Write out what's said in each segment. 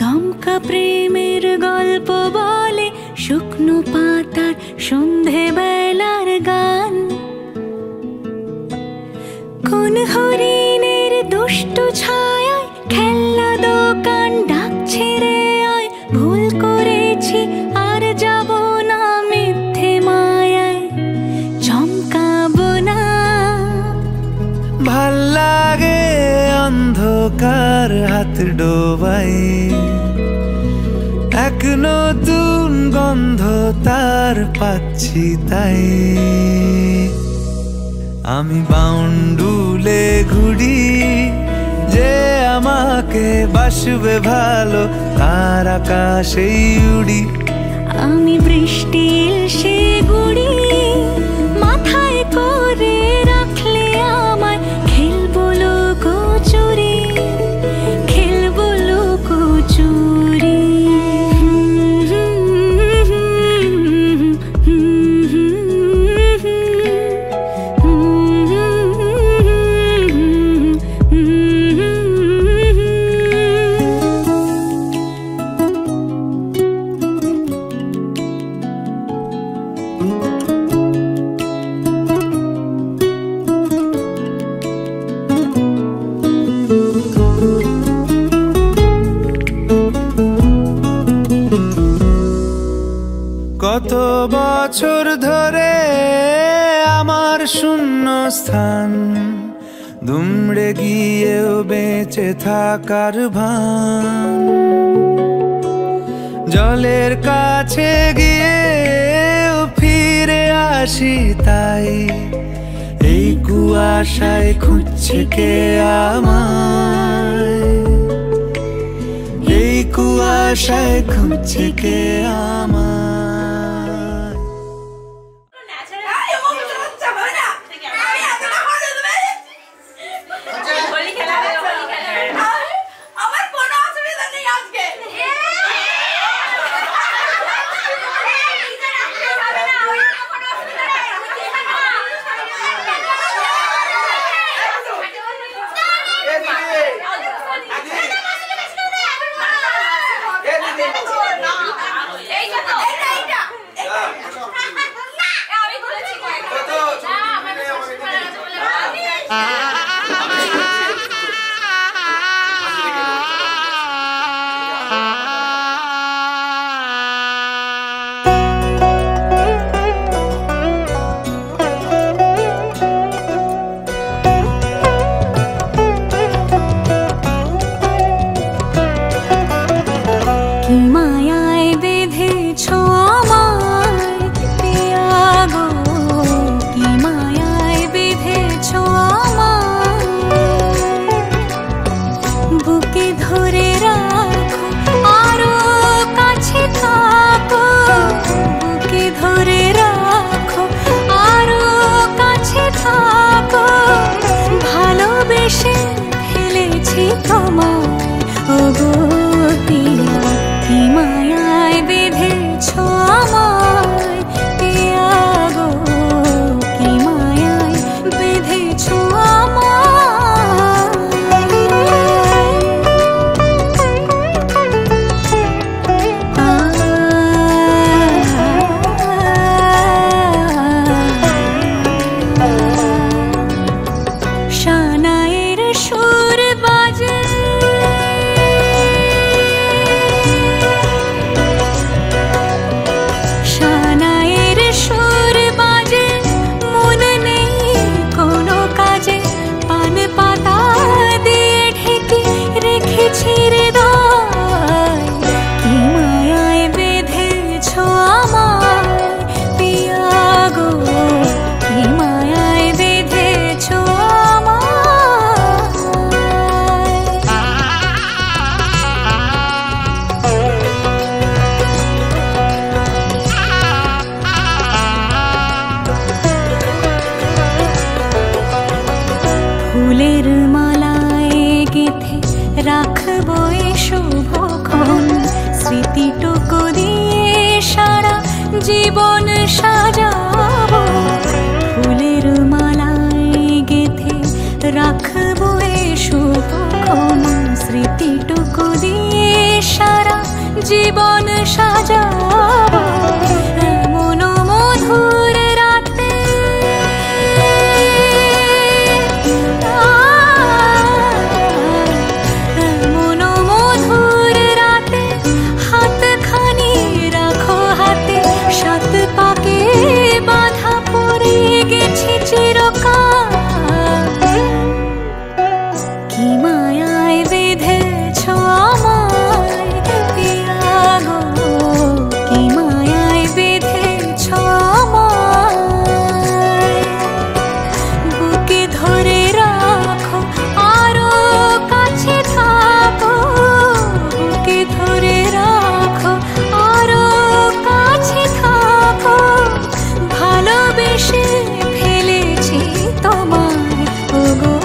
দমকা প্রেমের গল্প বলে শুকনো পাতার সন্ধে বেলার গান। কোন হরিণের দুষ্ট ছায়ায় খেলনা দোকান ডাকছে রে আয়, ভুল করেছি আর যাব না মিথ্যে মায়ায় চমকাবো না। ভাল লাগে অন্ধকার হাত ডোবাই, এক নতুন গন্ধ তার পাচ্ছি তাই। আমি বাউন্ডুলে ঘুরি, যে আমাকে বাসবে ভালো তার আকাশেই উড়ি। আমি বৃষ্টির সে গুড়ি মাথায় করে রাখলে আমায় খেলবো লুকোচুরি, খেলবো লুকোচুরি। কত বছর ধরে আমার শূন্য স্থান, দুমড়ে গিয়েও বেঁচে থাকার ভান। জলের কাছে গিয়েও ফিরে আসি তাই, এই কুয়াশায় খুঁজছে কে আমায়, এই কুয়াশায় খুঁজছে কে আমায়। ফুলের মালায় গেঁথে রাখবো এ শুভক্ষণ, স্মৃতিটুকু দিয়ে সারা জীবন সাজাবো। ফুলের মালায় গেঁথে রাখবো এ শুভক্ষণ, স্মৃতিটুকু দিয়ে জীবন সাজাবো এমন মধুর রাতে। এমন মধুর রাতে হাতখানি রাখো হাতে, সাত পাকে বাঁধা পড়ে গেছি চিরকাল। কি মায়ায় বেঁধেছ আমায় পিয়া গো, কি মায়ায় বেঁধেছ আমায়। বুকে ধরে রাখো আরো কাছে থাকো, বুকে ধরে রাখো আরো কাছে থাকো। ভালোবেসে ফেলেছি তোমায় ওগো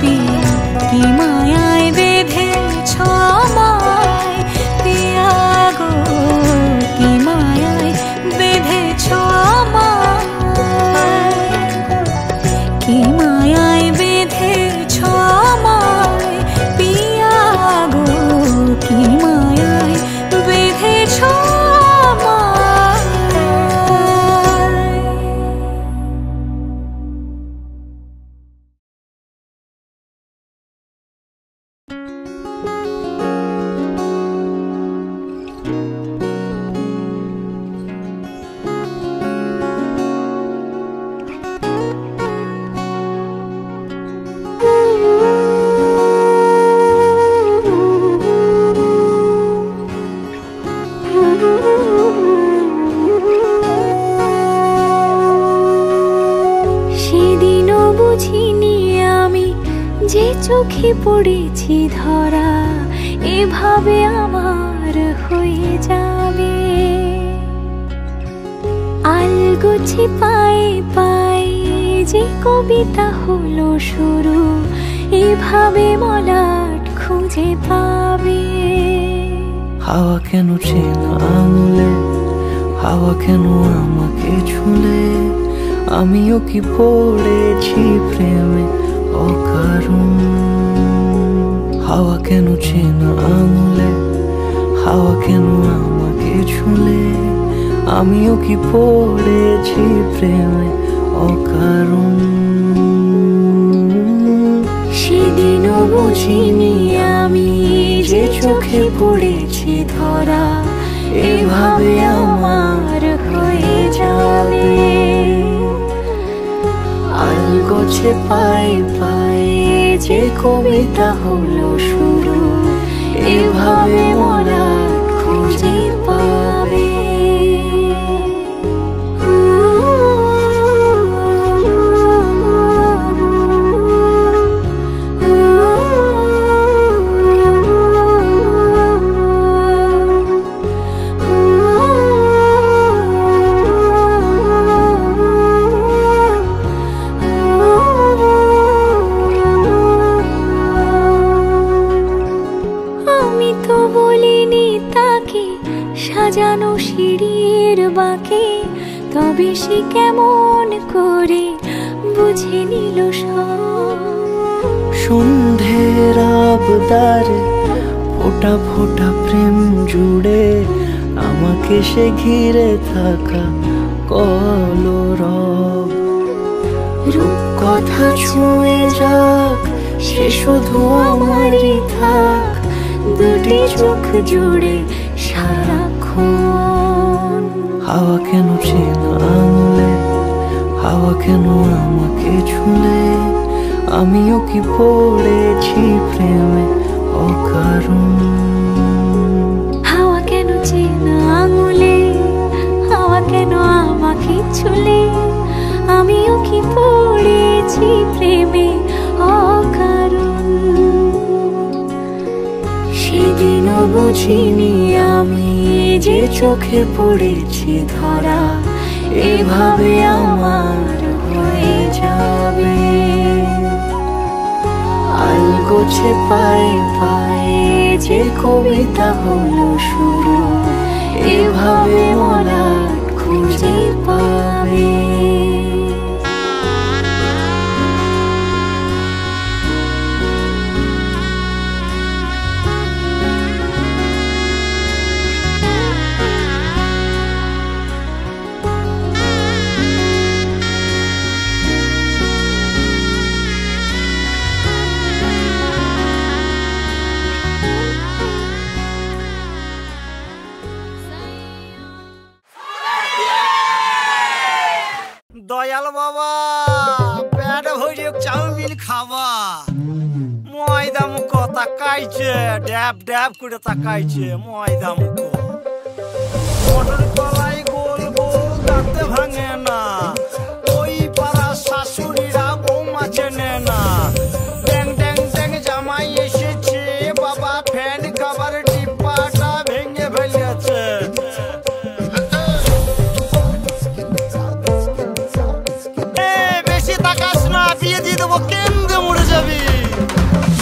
পিয়া, কি মায়ায় বেঁধেছ আমায় পিয়া গো, কি মায়ায় বেঁধেছ আমায়। কি মায়ায় বেঁধেছ আমায় পিয়া গো, কি মায়ায় বেঁধেছ আমায়। সেদিনও বুঝিনি আমি যে চোখে পড়েছি ধরা, এভাবে আমার হয়ে যাবে। আলগোছে পায়ে পায়ে যে কবিতা হলো শুরু, এভাবে মলাট খুঁজে পাবে। হাওয়া কেন চেনা আঙুলে, হাওয়া কেন আমাকে ছুলে, আমিও কি পড়েছি প্রেমে অকারণ। হাওয়া কেন চেনা আঙুলে, হাওয়া কেন আমাকে ছুলে, আমিও কি পড়েছি প্রেমে অকারণ। সেদিনও বুঝিনি আমি যে চোখে পড়েছি ধরা, এভাবে আমার হয়ে যাবে। আলগোছে পায়ে পায়ে যে কবিতা হলো শুরু, এভাবে মলাট খুঁজে পাবে। আমি তো বলিনি তাকে সাজানো সিঁড়ির বাঁকে, তবে সে কেমন করে বুঝে নিল সব। সন্ধ্যের আবদারে ফোটা ফোটা প্রেম জুড়ে, আমাকে সে ঘিরে থাকা কলরব। রূপকথা ছুঁয়ে যাক, সে শুধু আমারই থাক, দুটি চোখ জুড়ে সারাক্ষণ। হাওয়া কেন চেনা আঙুলে, হাওয়া কেন আমাকে ছুলে, আমিও কি পড়েছি প্রেমে অকারণ। হাওয়া কেন চেনা আঙুলে, হাওয়া কেন আমাকে ছুলে, আমিও কি পড়েছি প্রেমে অকারণ। সেদিনও বুঝিনি আমি যে চোখে পড়েছি ধরা, এভাবে আমার হয়ে যাবে। আলগোছে পায়ে পায়ে যে কবিতা হলো শুরু, এভাবে মলাট খুঁজে পাবে। দয়াল বাবা পেট ভরে চাউমিন খাবা ময়দা মুখ তাকাইছে ড্যাব ড্যাব করে তাকাইছে ময়দা মুখ মটর কলাই গোল গোল দাঁতে ভাঙে না ওই পাড়া শাশুড়িরা বৌমা চেনে না ড্যাং ড্যাং ড্যাং জামাই এসেছে বাবা ফ্যান খাবার ডিব্বাটা ভেঙে ফেলেছে বেশি তাকাস না বিয়ে দিয়ে দেবো কেন্দ্রে মরে যাবি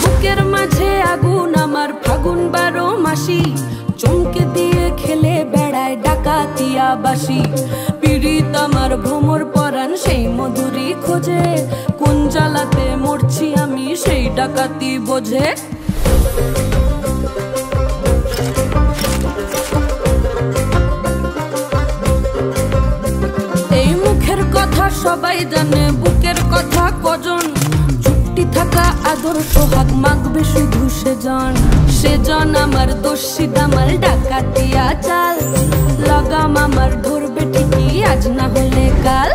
বুকের মাঝে আগুন আমার ফাগুন 12 মাসি চমকে দিয়ে খেলে বেড়ায় ডাকাতিয়া বাসি পীড়িত আমার ভ্রমর পরাণ সেই মধুরী খোঁজে কোন জ্বালাতে মরছি আমি সেই ডাকাতি বোঝে এই মুখের কথা সবাই জানে বুকের কথা কজন চুপটি থাকা আদর সোহাগ মাগবে শুধু সেজন আমার দোষী দামাল ডাকাতিয়া চাল লাগাম আমার ধরবে ঠিকই আজ না হলে কাল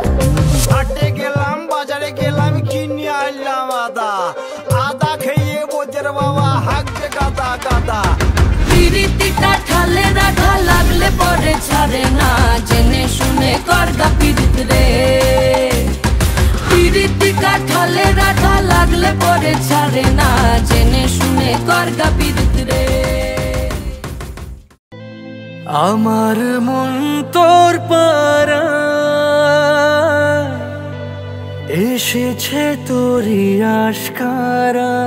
হাটে গেলাম বাজারে গেলাম কিনে আনলাম আদা আদা খেয়ে বোঝের বাবা হাঁকবে গাদা গাদা পিরিতিটা ঠালে রাখা লাগলে পরে ছাড়ে না জেনে শুনে করগা পিরিত রে পিরিতি কাঠালে রাখা লাগলে পরে ছাড়ে না জেনে শুনে করগা পিরিত রে আমার মন তোর পারা এসেছে তোরই আশকারায়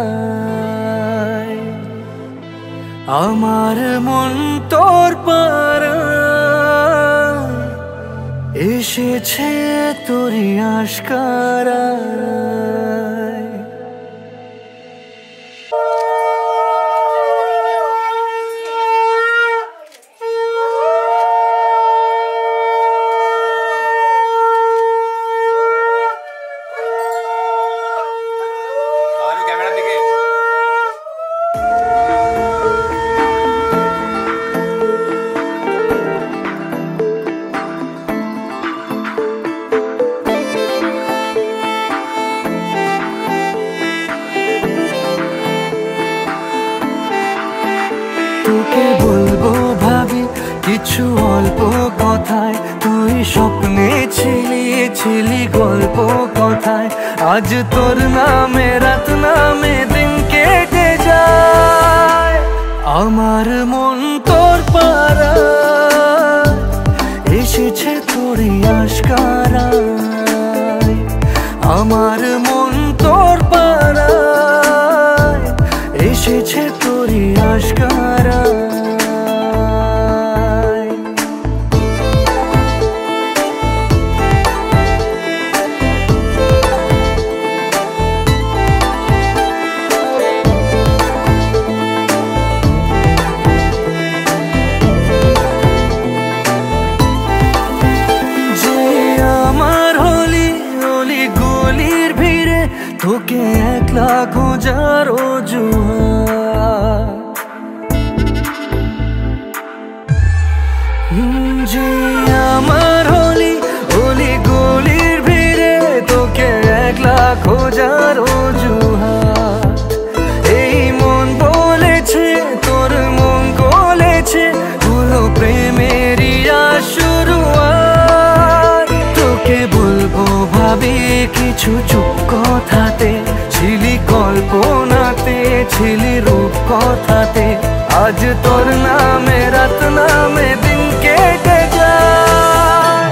আমার মন তোর পারা এসেছে তোরই আশকারায় তোকে বলবো ভাবি কিছু অল্প কথায় তুই স্বপ্নে ছিলি গল্প কথায় আজ তোর নামে রাত নামে দিন কেটে যায় আমার মন তোর পারা এসেছে তোরই আশকারায় আমার মন তোর পারা এসেছে তোরই আশকারায় তোকে একলা খোঁজার যে আমার হলি অলি গলির ভিড়ে তোকে একলা খোঁজার এই মন বলেছে তোর মন গলেছে হলো প্রেমেরই শুরুয়াত তোকে বলবো ভাবি কিছু চুপ কথাতে ছিলি কল্পনাতে ছিলি রূপ কথাতে আজ তোর নামে রাত নামে দিন কেটে যায়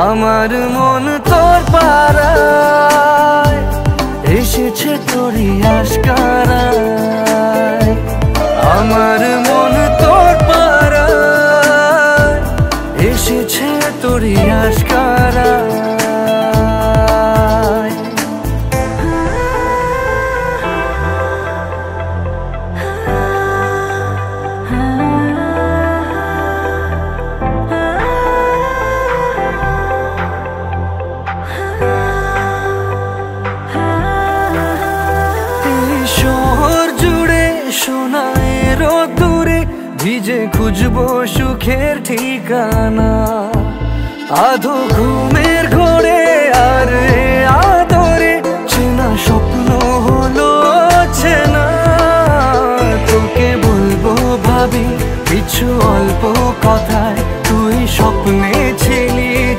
আমার মন তোর পারায় এসেছে তোরই আশকারায় আমার মন তোর পারায় এসেছে তোরই আশকারায় ভিজে খুঁজবো সুখের ঠিকানা আধো ঘুমের ঘোরে তোমার আদরে চেনা স্বপ্ন হলো চেনা। তোকে বলবো ভাবি কিছু অল্প কথায়, তুই স্বপ্নে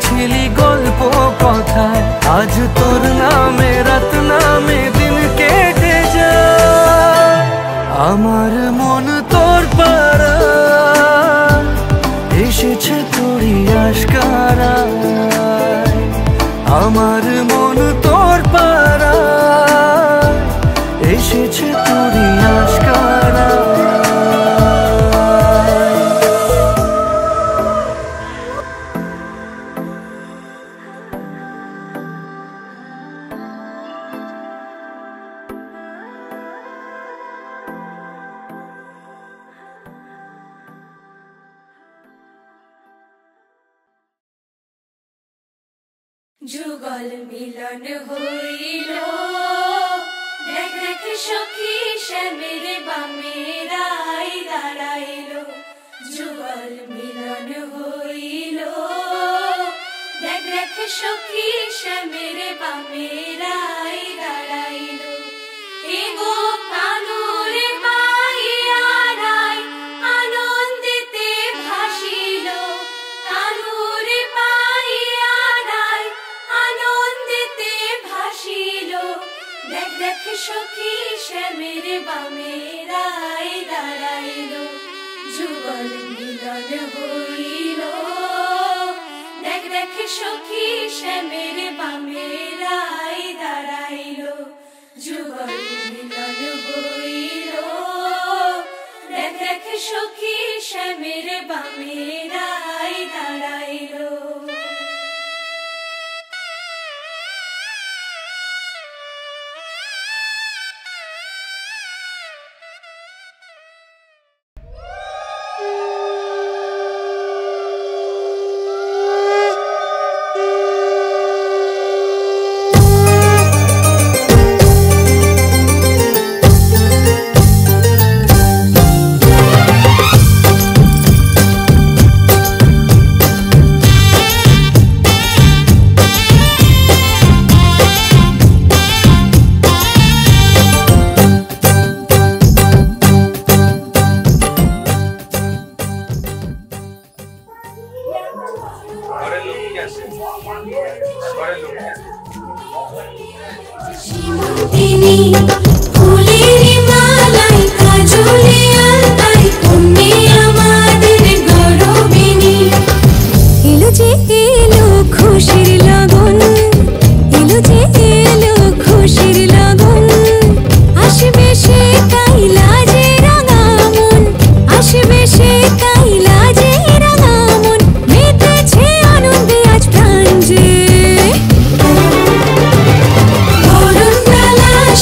ছিলি গল্প কথায়। আজ তোর নামে রাত নামে দিন কেটে যায়, আমার মন তোর পাড়া এসেছে তোরই আশকারায়। আমার মন তোর পাড়া এসেছে তোরই আশকারায়। যুগল মিলন হইল, দেখ দেখ সখী শ্যামের বামেরাই দাঁড়াইল। যুগল মিলন হইল, দেখ দেখ সখী শ্যামের বামেরাই দাঁড়াইল। এগো কানুরে পাইয়ারাই আনন্দিতে ভাসিল, কানুরে পাইয়ারাই আনন্দিতে ভাসিল। দেখ দেখ সখী শ্যামের বামেরাই দাঁড়াইল। যুগল মিলন হইল, দেখ দেখ সখী শ্যামের বামেরাই দাঁড়াইল। যুগল মিলন হইল, দেখ দেখ সখী শ্যামের বামেরাই দাঁড়াইল।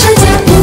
Saja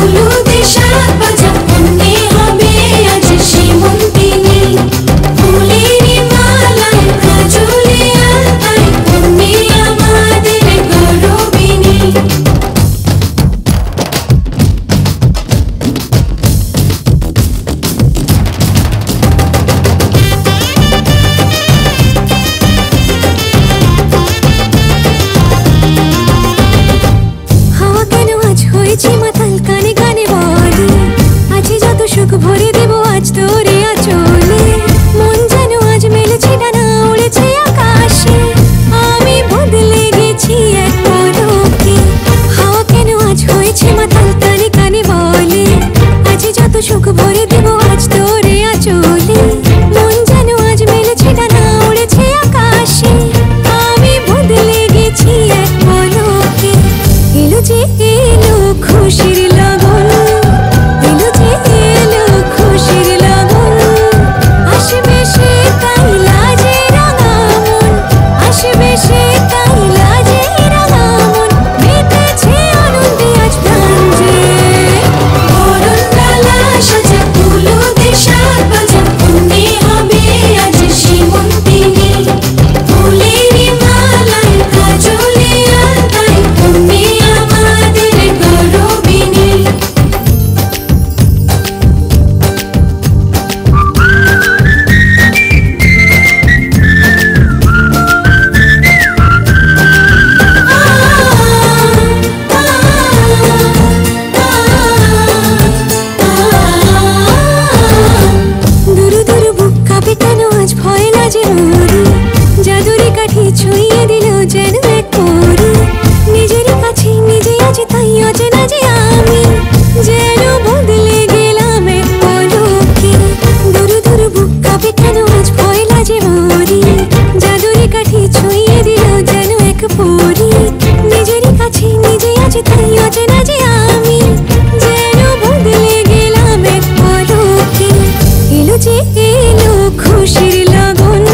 খুশির লগন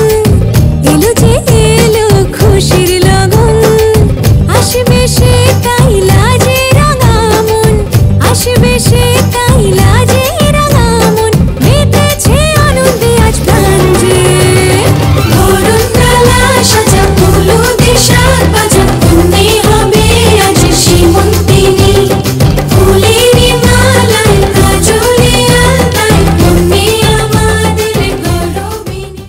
এলো যে এলো খুশির লগন আসবে সে তাই লাজে রাঙা মন আসবে সে তাই লাজে রাঙা মন মেতেছে আনন্দে আজ প্রাণ যে বরণ ডালা সাজা হলুদে সাত বাজা মনে হবে আজ সীমন্তিনী ফুলের মালায় কাজলে আলতায় মনে আমাদের গরবিনী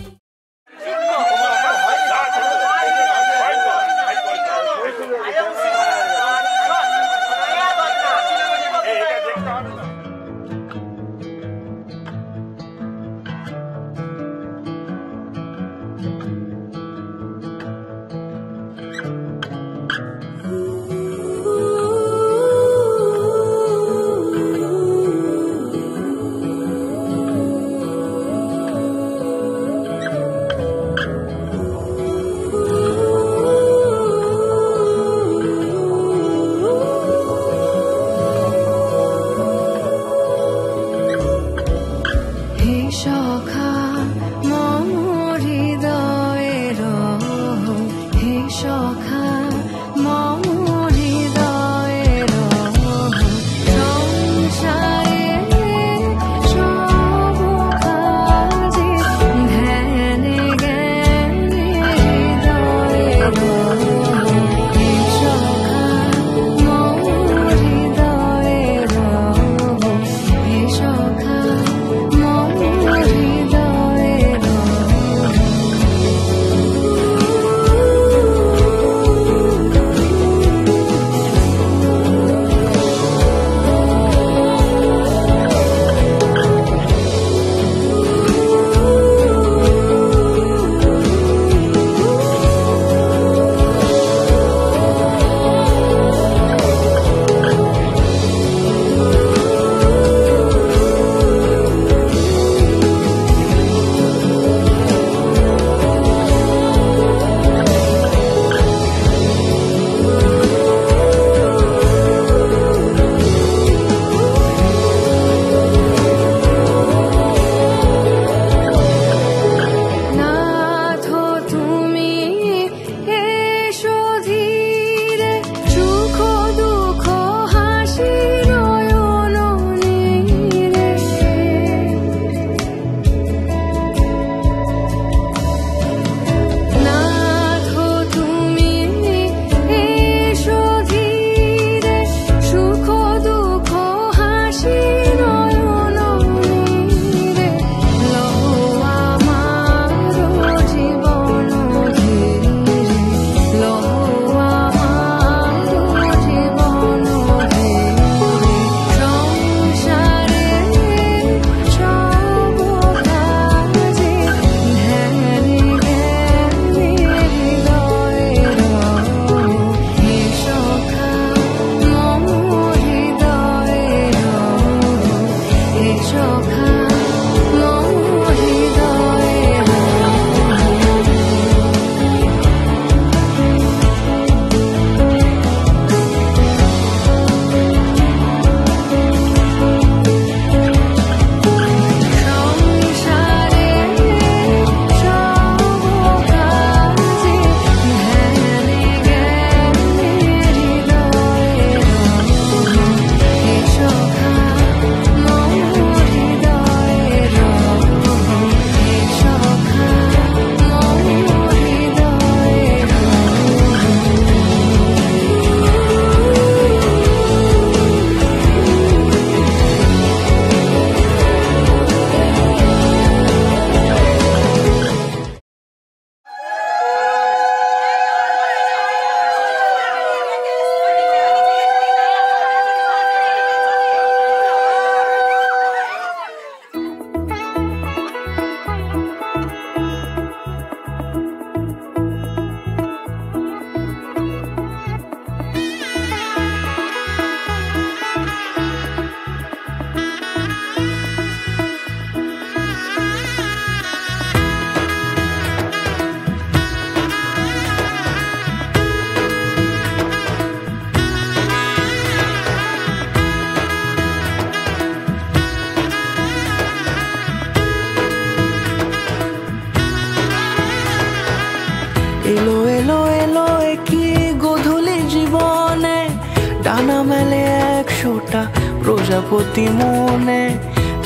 ফোঁটা প্রজাপতি মনে,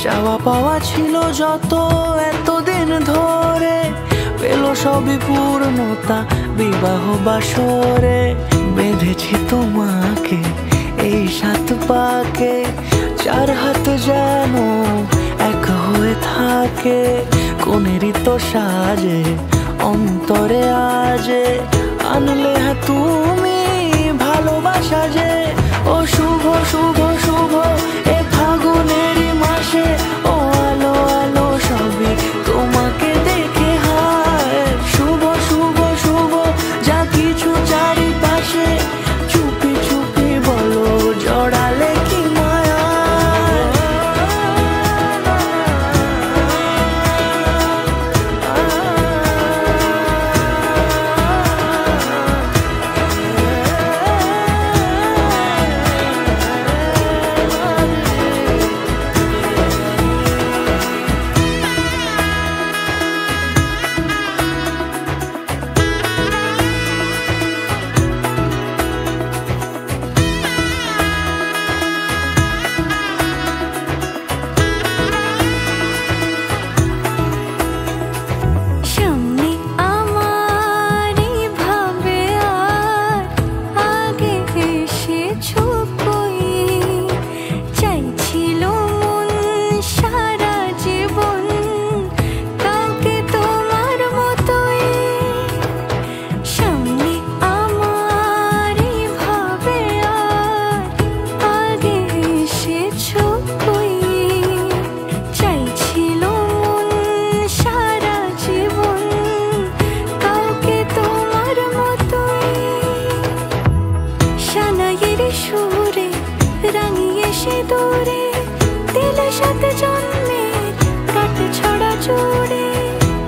চাওয়া পাওয়া ছিল যত এতদিন ধরে, পেল সবই পূর্ণতা বিবাহ বাসরে। বেঁধেছি তোমাকে এই 7 পাকে, 4 হাত যেন এক হয়ে থাকে। কোনেরই তো সাজে অন্তরে আজে, আনলে হ্যাঁ তুমি ভালোবাসা যে। ও শুভ শুভ শুভ এ ফাগুনেরই মাসে, ও আলো আলো সবই তোমাকে দেখে হায়। শুভ শুভ শুভ যা কিছু চারিপাশে, চুপি চুপি বলো জড়ালে কি মায়া।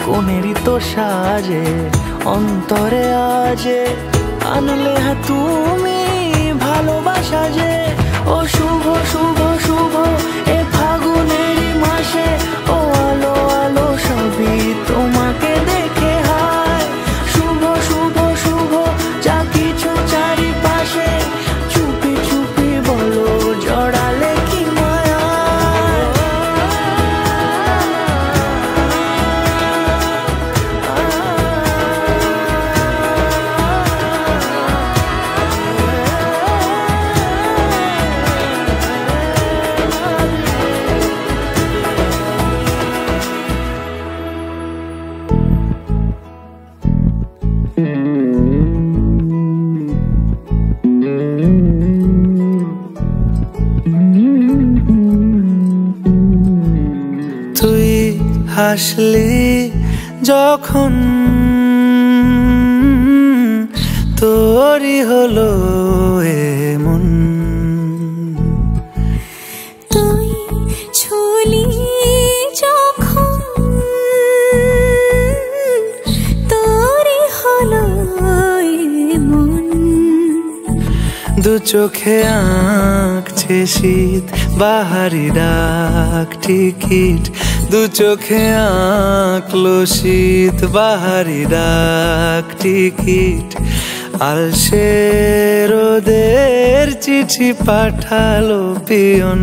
কোনেরই তো সাজে অন্তরে আজে, আনলে হ্যাঁ তুমি ভালোবাসা যে। ও শুভ শুভ শুভ এ ফাগুনেরই মাসে, ও আলো আলো সবই তোমাকে দেখে হায়। শুভ শুভ শুভ যা কিছু চারিপাশে, চুপি চুপি বলো জড়ালে কি মায়া। তুই হাসলি যখন তোরই হলো এমন, তুই ছুলি যখন তোরই হলো এমন। দু চোখে আঁকছে শীত বাহারি ডাক টিকিট, দু চোখে আঁকলো শীত বাহারি ডাক টিকিট। আলসে রোদের চিঠি পাঠালো পিয়ন,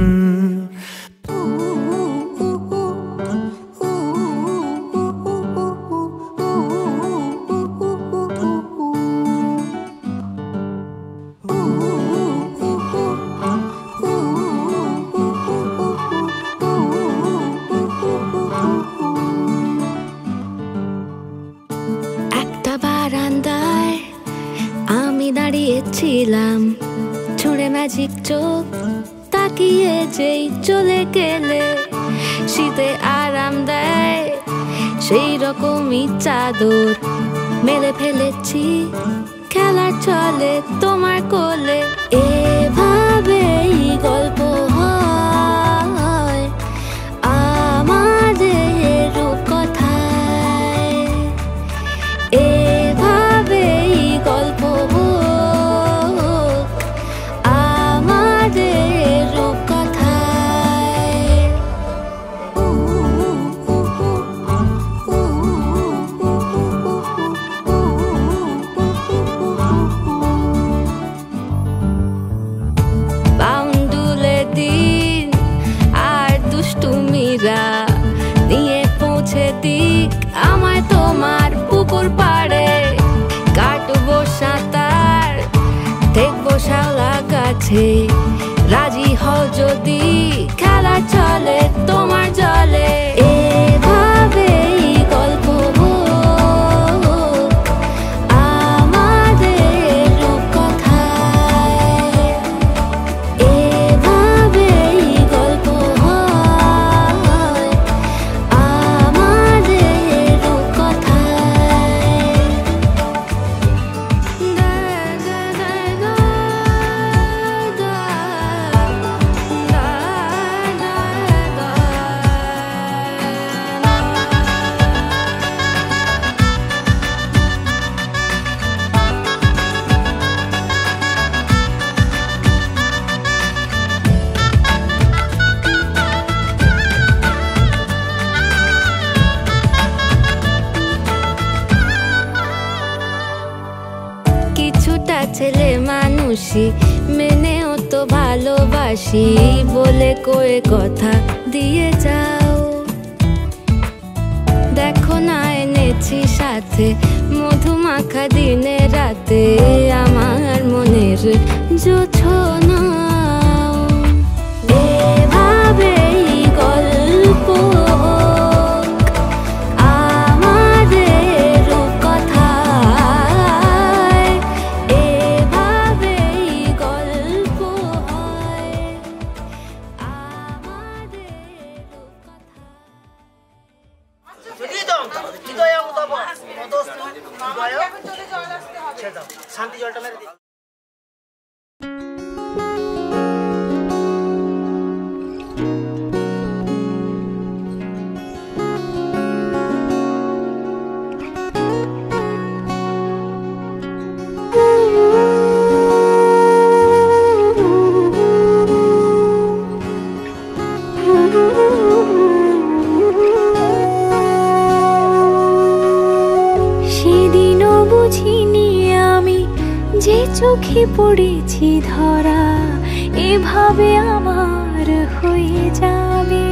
ছিলাম ছুঁড়ে ম্যাজিক চোখ তাকিয়ে যেই চলে গেলে, শীতে আরাম দেয় সেই রকমই চাদর মেলে ফেলেছি খেলার চলে তোমার কোলে। এভাবেই গল্প হয় আমাদের রূপকথায়, এভাবেই গল্প বাউন্ডুলে মাঝে রাজি হও যদি খেলা চলে তোমার জলে এভাবেই গল্প হোক আমাদের রূপকথায় এভাবেই গল্প হয় আমাদের রূপকথায় কিছুটা ছেলে মানুষই মেনেও তো ভালোবাসি বলে কয়ে কথা দিয়ে যাও দেখো না এনেছি সাথে মধুমাখা দিনে রাতে আমার মনের জোছনা এভাবেই গল্প আমাদের রূপকথায় এভাবেই গল্প হয় আমাদের শান্তি জলটা মেরে দিই সেদিনও বুঝিনি আমি যে চোখে পড়েছি ধরা এভাবে আমার হয়ে যাবে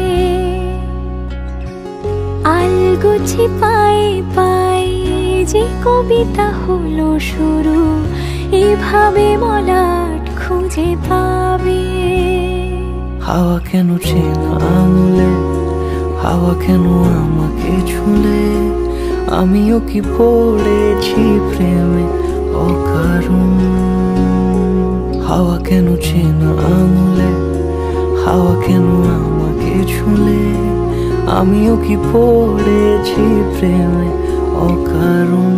আলগোছে পায়ে পায়ে যে কবিতা হলো শুরু এভাবে মলাট খুঁজে পাবে হাওয়া কেন চেনা আঙুলে হাওয়া কেন আমাকে ছুলে আমিও কি পড়েছি প্রেমে অকারণ হাওয়া কেন চেনা আঙুলে হাওয়া কেন আমাকে ছুলে আমিও কি পড়েছি প্রেমে অকারণ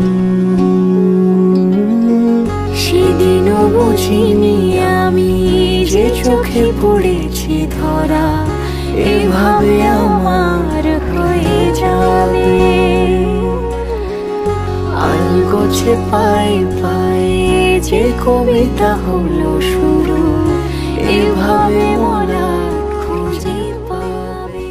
সেদিনও বুঝিনি আমি যে চোখে পড়েছি ধরা এভাবে আমার হয়ে যাবে আলগোছে পায়ে পায়ে যে কবিতা হলো শুরু এভাবে মরা খুঁজে পাবে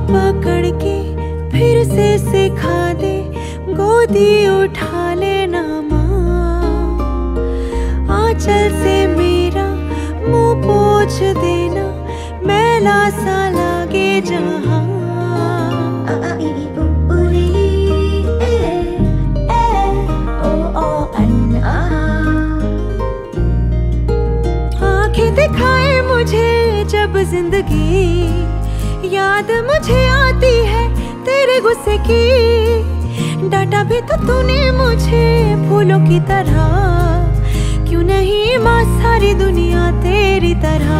पकड़ के फिर से सिखा दे गोदी उठा लेना माँ आंचल से मेरा मुंह पोंछ देना मैला सा लागे जहाँ आंखें दिखाए मुझे जब जिंदगी याद मुझे आती है तेरे गुस्से की डांटा भी तो तूने मुझे फूलों की तरह, क्यों नहीं माँ सारी दुनिया तेरी तरह।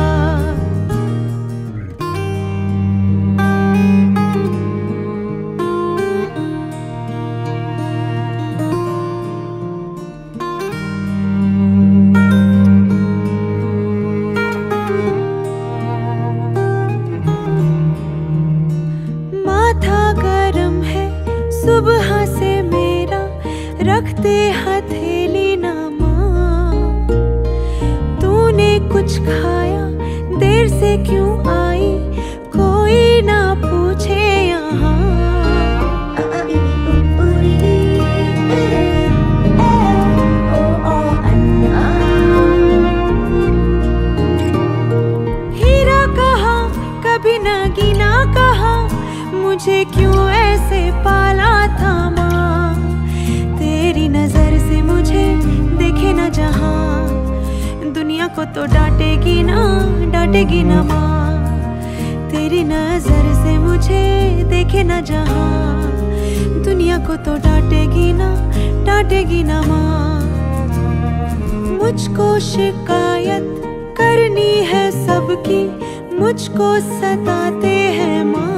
सुबह से मेरा रखते हथेली ना माँ, तूने कुछ खाया देर से क्यों आई कोई ना पूछे यहाँ। हीरा कहा कभी नगीना कहा, मुझे क्यों ऐसे पाला था माँ। तेरी नजर से मुझे देखे ना जहाँ, दुनिया को तो डांटेगी ना माँ। तेरी नजर से मुझे देखे ना जहाँ, दुनिया को तो डांटेगी ना माँ। मुझको शिकायत करनी है सबकी, मुझको सताते हैं माँ।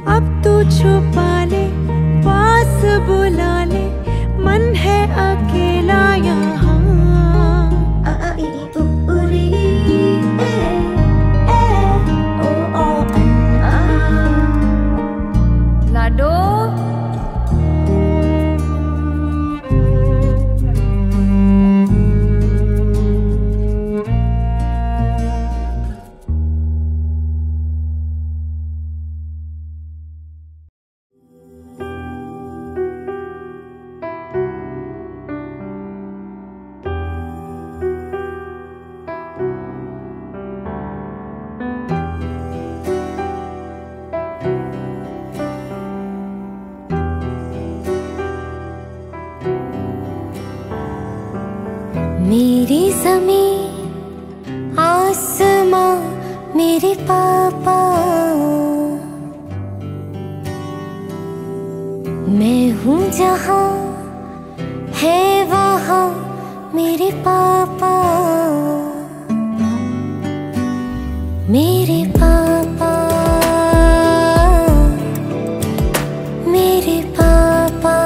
अब तू छुपा ले पास बुला ले, मन है अकेला यहाँ। लाडो मेरी ज़मीं आसमां मेरे पापा, मैं हूँ जहाँ है वहाँ मेरे पापा। मेरे पापा मेरे पापा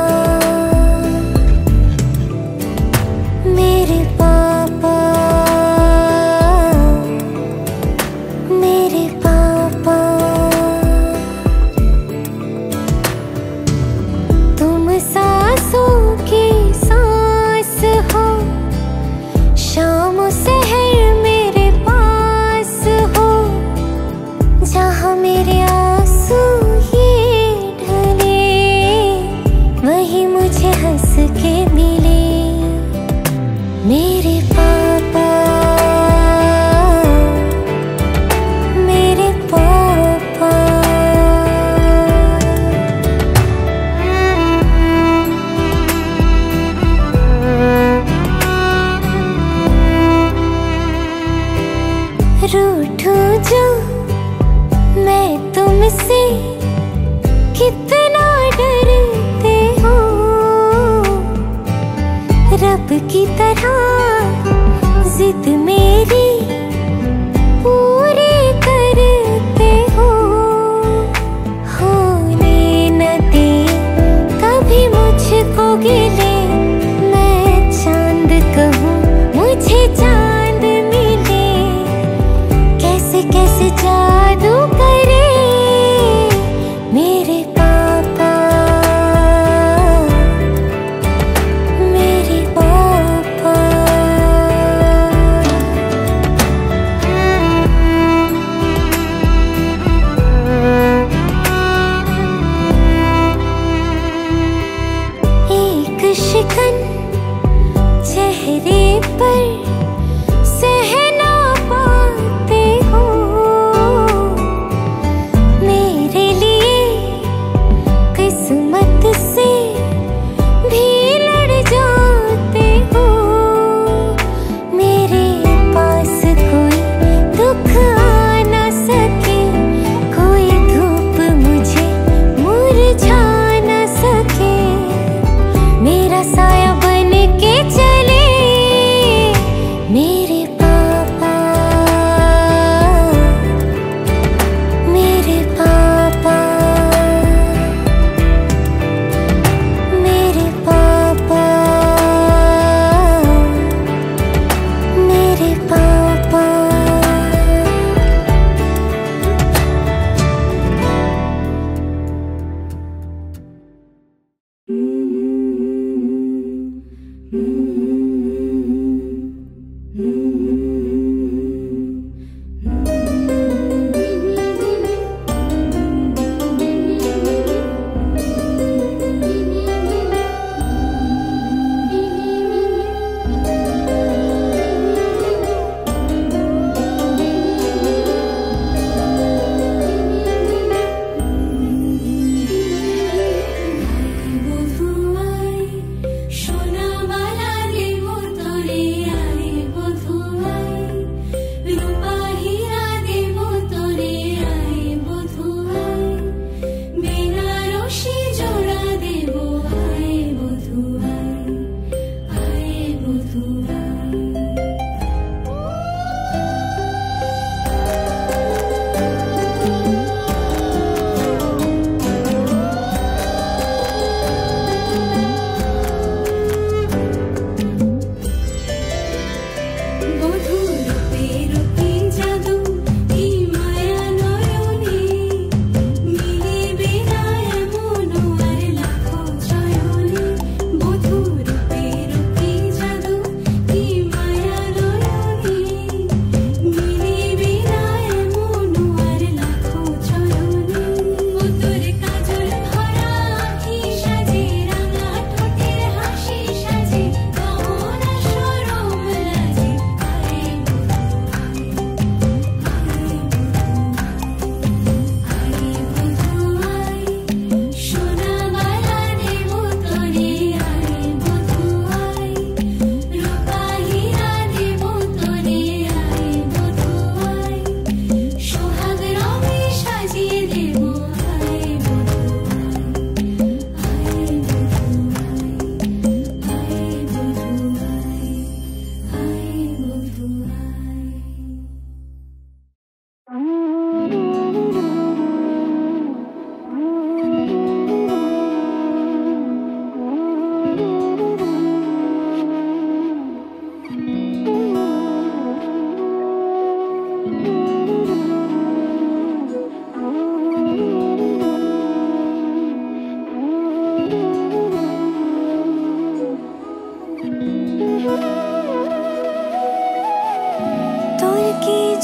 मेरे पापा मेरे पापा। तुम सांसों की सांस हो, शाम सहर मेरे पास हो, जहाँ मेरे आंसू ये ढले वही मुझे हंस के मिले। मेरे पापा मेरे पापा। रूठूं जो मैं तुमसे कितना डरते हो, रब की तरह जिद मेरी पूरी करते हो। होने न दे कभी मुझको गिले, मैं चांद कहूँ मुझे चांद मिले। कैसे कैसे जादू करे मेरे पापा मेरे पापा। एक शिकन चेहरे पर सह ना पाते हो,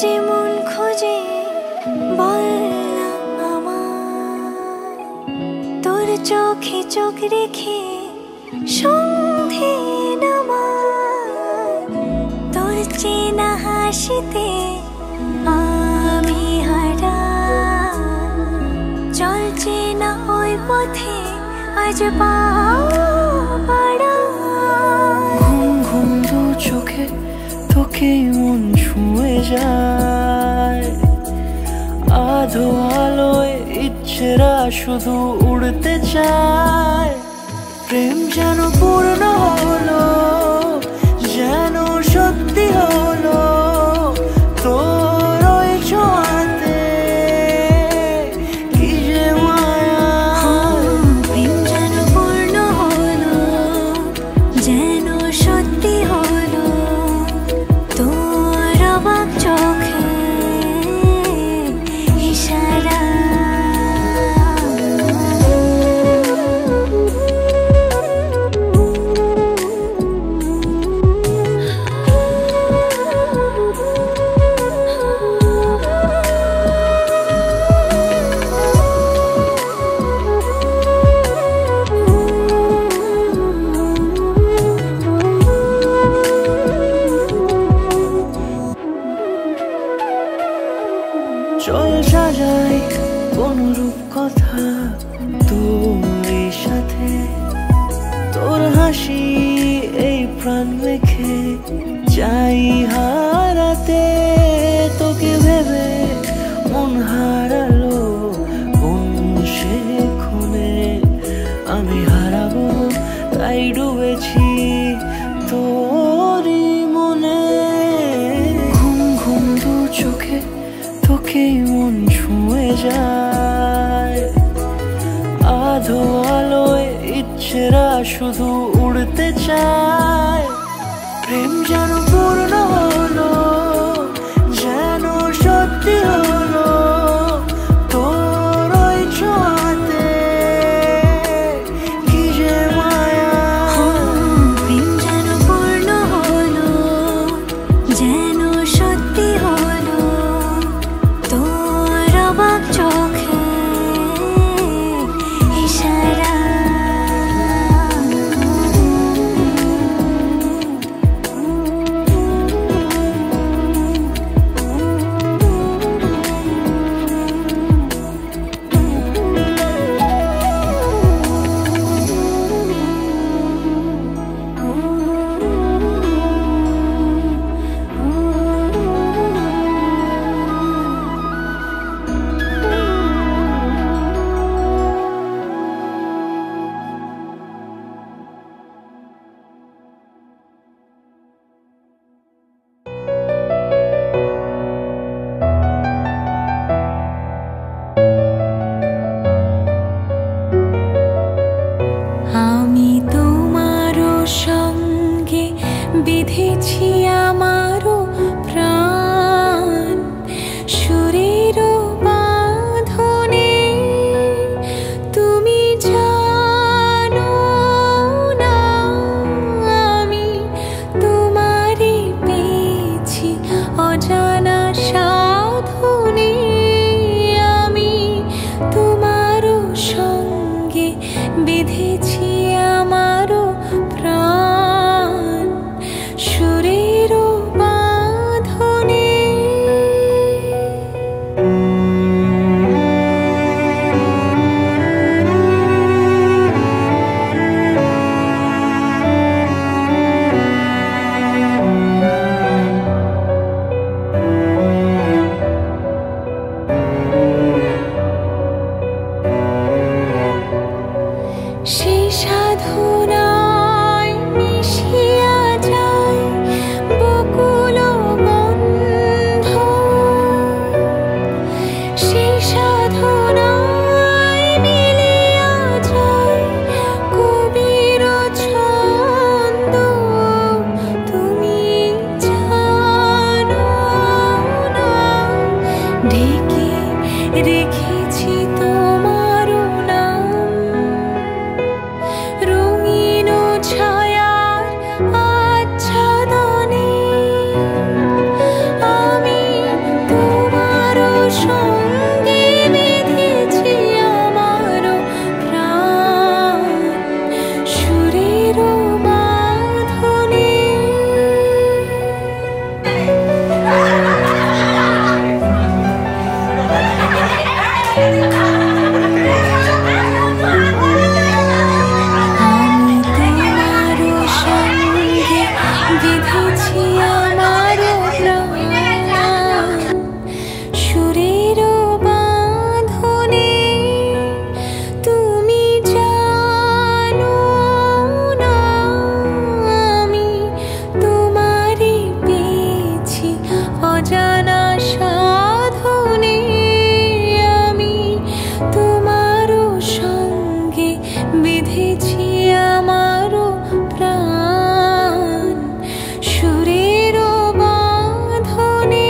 যেমন খোঁজে বললাম আমায়, তোর চোখে চোখ রেখে সন্ধে নামায়, তোর চেনা হাসিতে আমি হারাই, চলছে না ওই পথে আজ পা বাড়াই। ঘুম ঘুম দু চোখে তোকে মন ছুঁয়ে যায়, আধো আলোয় ইচ্ছেরা শুধু উড়তে চায়। প্রেম যেন পূর্ণ হলো, যেন সত্যি হলো, তোর ওই ছোঁয়াতে কি যে মায়া। প্রেম যেন পূর্ণ হলো, যেন সত্যি হলো, তোর অবাক চোখে ইশারা। চল সাজাই অনুরূপ কথা তোর সাথে, তোর হাসি এই প্রাণ মেখে চাই হারাতে। তোকে ভেবে মন হারালো কোন সে খুনে, আমি হারাবো তাই ডুবেছি তোরই মনে। ঘুম ঘুম দু চোখে তোকেই মন ছুঁয়ে যায়, আধো আলোয় ইচ্ছেরা শুধু উড়তে চায়। প্রেম যেন পূর্ণ হলো, যেন সত্যি হলো, তোর ওই ছোঁয়াতে কি যে মায়া। প্রেম যেন পূর্ণ হলো, যেন সত্যি হলো, তোর অবাক চোখে ইশারা। ঢেকে রেখেছি তোমার নাম, রঙিন ছায়ার আচ্ছাদনে আমি তোমার সঙ্গে বেঁধেছি আমার প্রাণ, সুরের বাঁধনে। আমি তোমার সঙ্গে বেঁধেছি আমার প্রাণ, সুরের বাঁধনে। তুমি জানো না আমি তোমারে পেয়েছি অজানা সাধনে, আমি তোমার সঙ্গে বেঁধেছি আমার প্রাণ, সুরের বাঁধনে।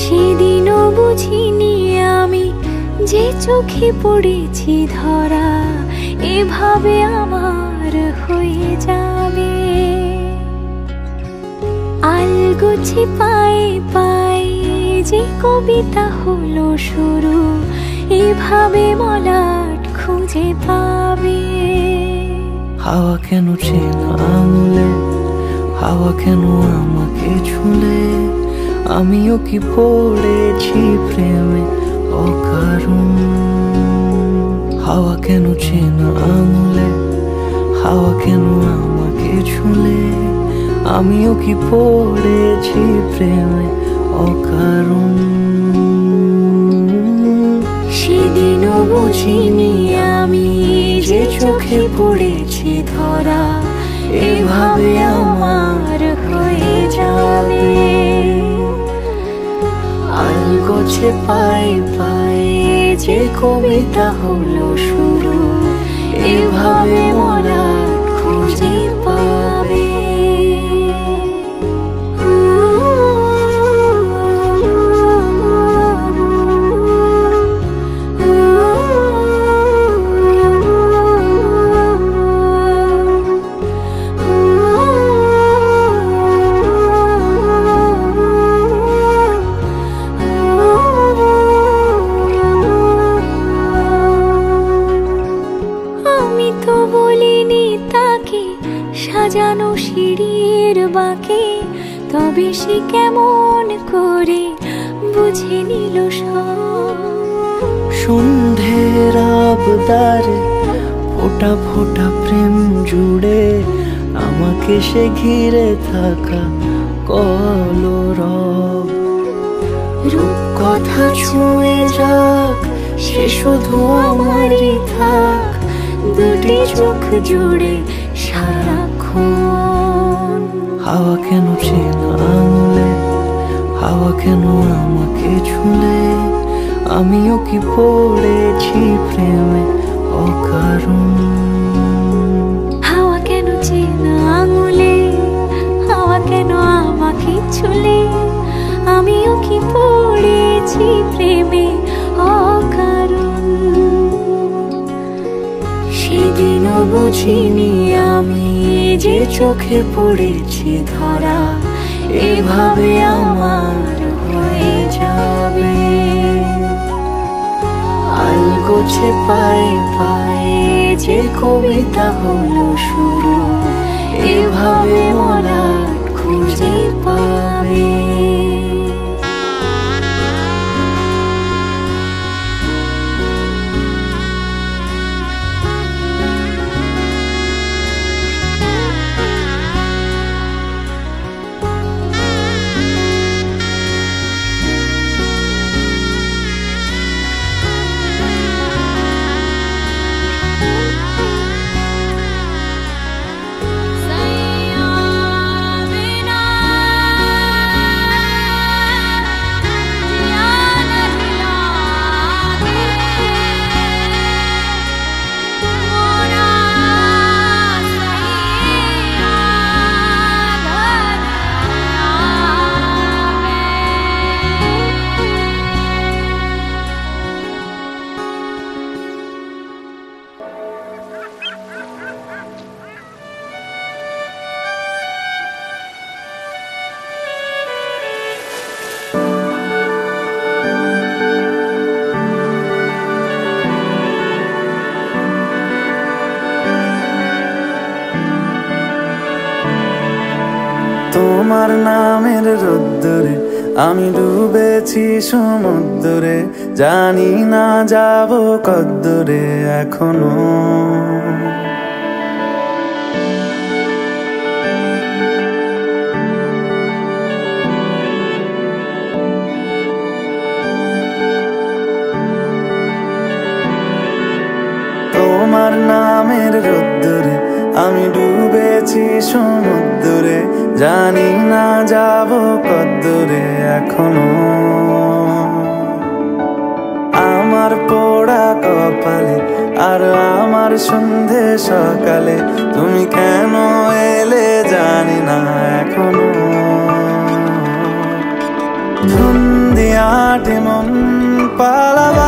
সেদিনও বুঝিনি আমি যে চোখে পড়েছি ধরা এভাবে আমার হয়ে যাবে। আলগোছে পায়ে পায়ে যে কবিতা হলো শুরু, এভাবে মলাট খুঁজে পাবে। হাওয়া কেন চেনা আঙুলে, হাওয়া কেন আমাকে ছুলে, আমিও কি পড়েছি প্রেমে অকারণ। হাওয়া কেন চেনা আঙুলে, হাওয়া কেন আমাকে ছুলে, আমিও কি পড়েছি প্রেমে অকারণ। সেদিনও বুঝিনি আমি যে চোখে পড়েছি ধরা এভাবে আমার হয়ে যাবে। আলগোছে পায়ে পায়ে যে কবিতা হলো শুরু, এভাবে মোরা খুঁজে পাবে। সাজানো সিঁড়ির বাঁকে, তবে সে কেমন করে বুঝে নিল সব। সন্ধ্যের আবদারে ফোটা ফোটা প্রেম জুড়ে আমাকে সে ঘিরে থাকা কলরব। রূপকথা ছুঁয়ে যাক সে শুধু আমারই থাক, দুটি চোখ জুড়ে সারাক্ষণ। হাওয়া কেন চেনা আঙুলে, হাওয়া কেন আমাকে ছুলে, আমিও কি পড়েছি প্রেমে অকারণ। হাওয়া কেন চেনা আঙুলে, হাওয়া কেন আমাকে ছুলে, আমিও কি পড়েছি প্রেমে অকারণ। সেদিনও বুঝিনি আমি যে চোখে পড়েছি ধরা এভাবে আমার হয়ে যাবে। আলগোছে পায়ে পায়ে যে কবিতা হলো শুরু, এভাবে মোরা খুঁজে পাবে। তোমার নামের রোদ্দুরে আমি ডুবেছি সমুদ্রে, জানি না যাব কদ্দুরে এখনো। তোমার নামের রোদ্দুরে আমি ডুবেছি সমুদ্রে, জানি না যাব কদ্দুরে এখনো। আমার পোড়া কপালে আর আমার সন্ধে সকালে তুমি কেন এলে জানি না এখনো। ধুন্দিয়াটে মন পালাবার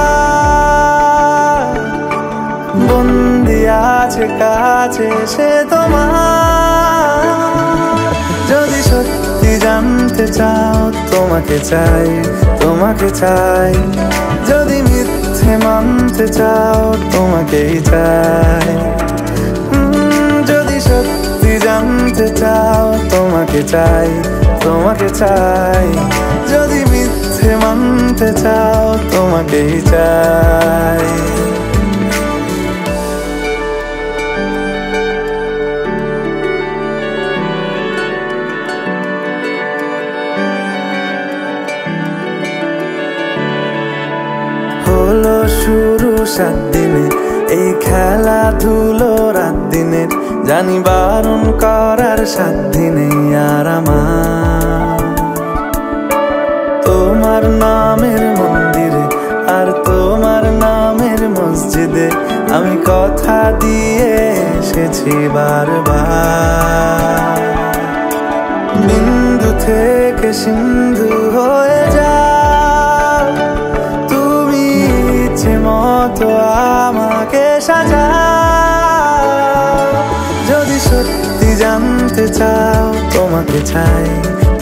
বন্দি আছে কাছে সে তোমার। যদি সত্যি জানতে চাও তোমাকে চাই, তোমাকে চাই। যদি মিথ্যে মানতে চাও তোমাকেই চাই। যদি সত্যি জানতে চাও তোমাকে চাই, তোমাকে চাই। যদি মিথ্যে মানতে চাও তোমাকেই চাই। হলো শুরু 7 দিনে এই খেলাধুলো রাত দিনের, জানি বারণ করার 7 দিনে আর আমার। তোমার নামের মন্দিরে আর তোমার নামের মসজিদে আমি কথা দিয়ে এসেছি বারবার। বিন্দু থেকে সিন্ধু হয়ে যাও তুমি ইচ্ছে মতো আমাকে সাজাও। যদি সত্যি জানতে চাও তোমাকে চাই,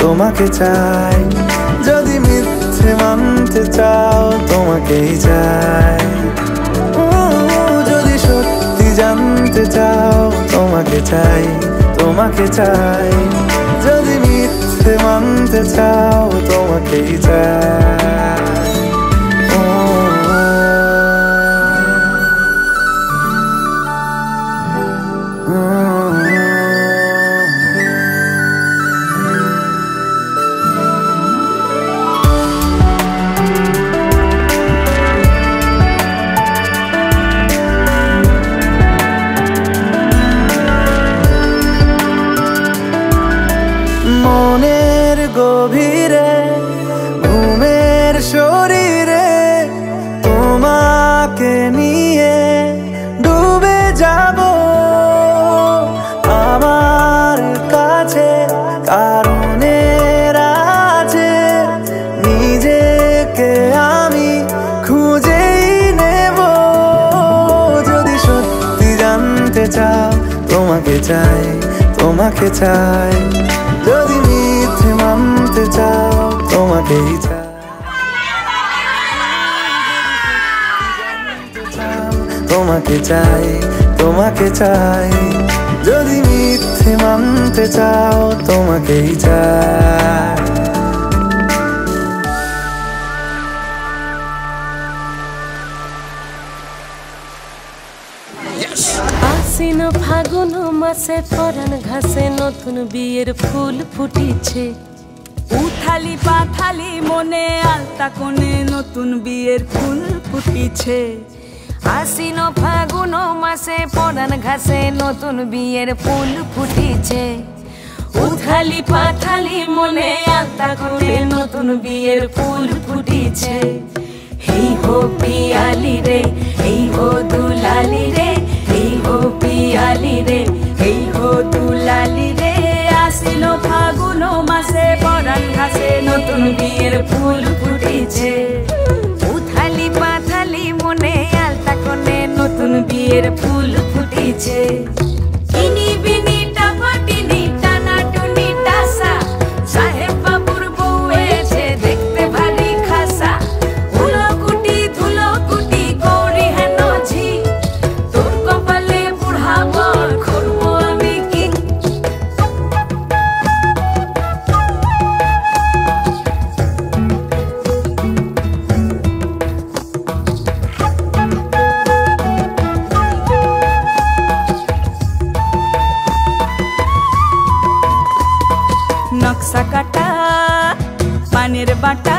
তোমাকে চাই। যদি মিথ্যে মানতে চাও তোমাকেই চাই। যদি সত্যি জানতে চাও তোমাকে চাই, তোমাকে চাই। যদি মিথ্যে মানতে চাও তোমাকেই চাই। মনের গভীরে ঘুমের শরীরে তোমাকে নিয়ে ডুবে যাব। আমার কাছে কারণের আছে, নিজেকে আমি খুঁজেই নেব। যদি সত্যি জানতে চাও তোমাকে চাই, তোমাকে চাই। যদি মিথ্যে মানতে চাও তোমাকেই চাই। তোমাকে চাই, তোমাকে চাই। যদি মিথ্যে মানতে চাও তোমাকেই চাই। আশ্বিন ফাগুন মাসে পরাণ ঘাসে নতুন বিয়ের ফুল ফুটিছে। উথালি পাথালি মনে আলতা কোণে নতুন বিয়ের ফুল ফুটিছে। আশ্বিন ফাগুন মাসে পরাণ ঘাসে নতুন বিয়ের ফুল ফুটিছে। উথালি পাথালি মনে আলতা কোণে নতুন বিয়ের ফুল ফুটিছে। এই হো পিয়ালি রে, এই হো দুলালি রে, এই হো পিয়ালি রে, এই হো দুলালি রে। আশ্বিন ফাগুন মাসে পরাণ ঘাসে নতুন বিয়ের ফুল ফুটিছে। উথালি পাথালি মনে আলতা কোণে নতুন বিয়ের ফুল ফুটিছে। ইনি বিনি টাপাটিনি টানা টুনি টাসা, সাহেব বাবুর বউ এসে দেখতে ভারী খাসা। ধুলো কুটি গৌরী হেন ঝি, তোর কপালে বুড়া বর করবো আমি কি। দিনের বাটা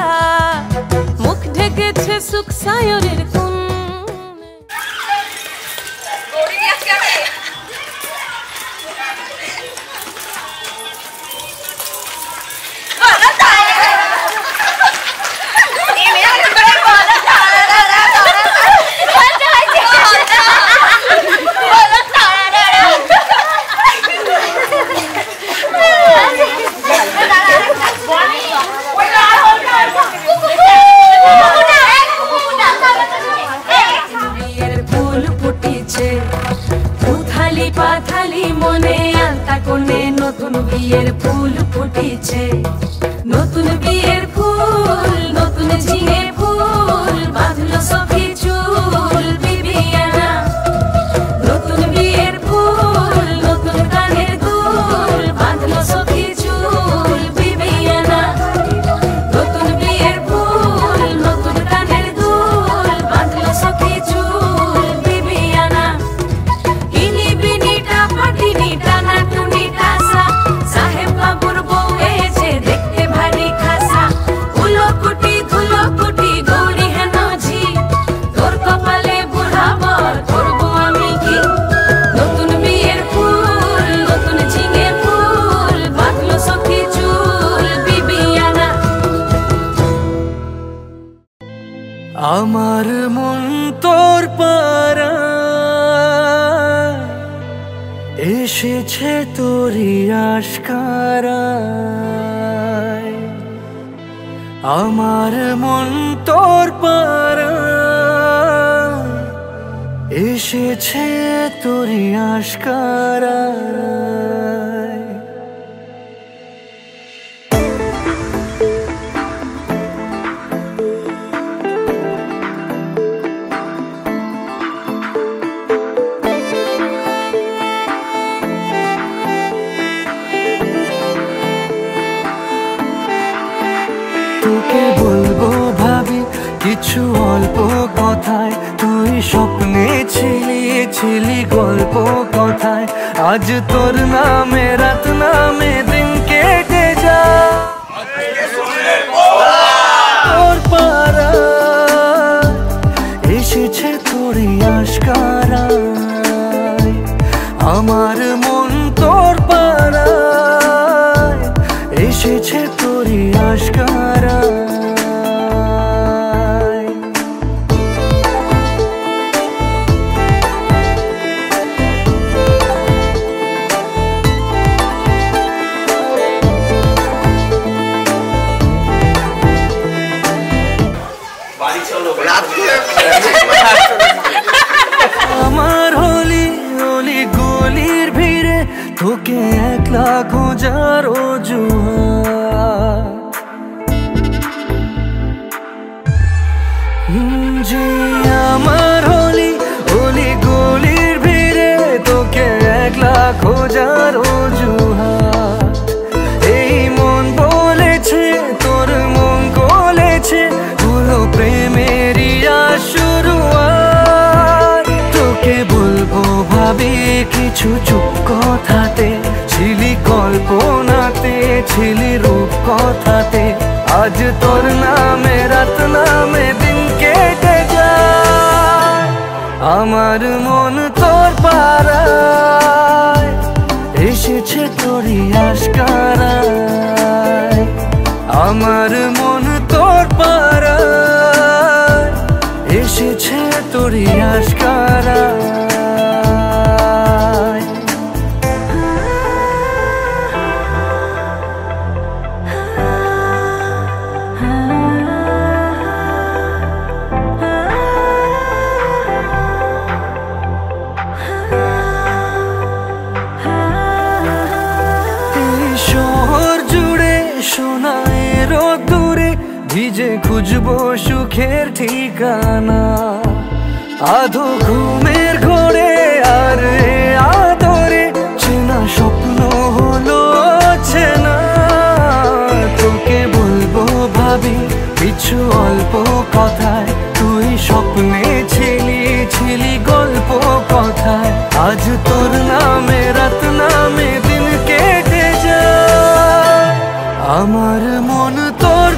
মুখ ঢেকেছে সুখ সায়রের কোন পাথালি মনে আলতা কোণে নতুন বিয়ের ফুল ফুটেছে নতুন বিয়ের ফুল নতুন ঝিঙে ফুল বাঁধলো সখী চুল বিবিয়ানা নতুন বিয়ের ফুল নতুন কানের দুল বাঁধলো সখী চুল বিবিয়ানা নতুন বিয়ের ফুল নতুন কানের দুল বাঁধলো সখী চুল বিবিয়ানা সাহেব বাবুর বউ এসে দেখতে ভারী খাসা উলো কুটি ধুলো কুটি গৌরী হেন ঝি তোর কপালে বুড়াবর করবো আমি কি নতুন বিয়ের ফুল নতুন ঝিঙে ফুল বাঁধলো সখী চুল বিবিয়ানা আমার মন তোর পারা এসেছে তোরি আশকারায় আমার মন তোর পারা এসেছে তোরি আশকারায় তোকে বলবো ভাবি কিছু অল্প কথায় তুই স্বপ্নে ছিলি গল্প কথায় আজ তোর নামে রাত নামে দিন কেটে যায় তোর পারা এসেছে তোরই আশকারায় আমার মন তোর পারা এসেছে তোরই আশকারায় আমার হলি হলি গলির ভিড়ে তোকে একলা খোঁজার অজুহাত যে আমার হলি হলি গলির ভিড়ে তোকে একলা খোঁজার অজুহাত এই মন বলেছে তোর মন গলেছে হলো প্রেমেরই শুরুয়াত তোকে বলবো ভাবি কিছু চুপ কথাতে ছিলি কল্পনাতে ছিলি রূপ কথাতে আজ তোর নামে রাত নামে দিন কেটে যায় আমার মন তোর পারায় এসেছে তোরই আশকারায় আমার মন তোর পারায় এসেছে তোরই আশকারায় ভিজে খুঁজবো সুখের ঠিকানা আধো ঘুমের ঘোরে আর আদরে চেনা স্বপ্ন হলো চেনা তোকে বলবো ভাবি কিছু অল্প কথায় তুই স্বপ্নে ছিলি গল্প কথায় আজ তোর নামে রাত নামে দিন কেটে যায় আমার মন তোর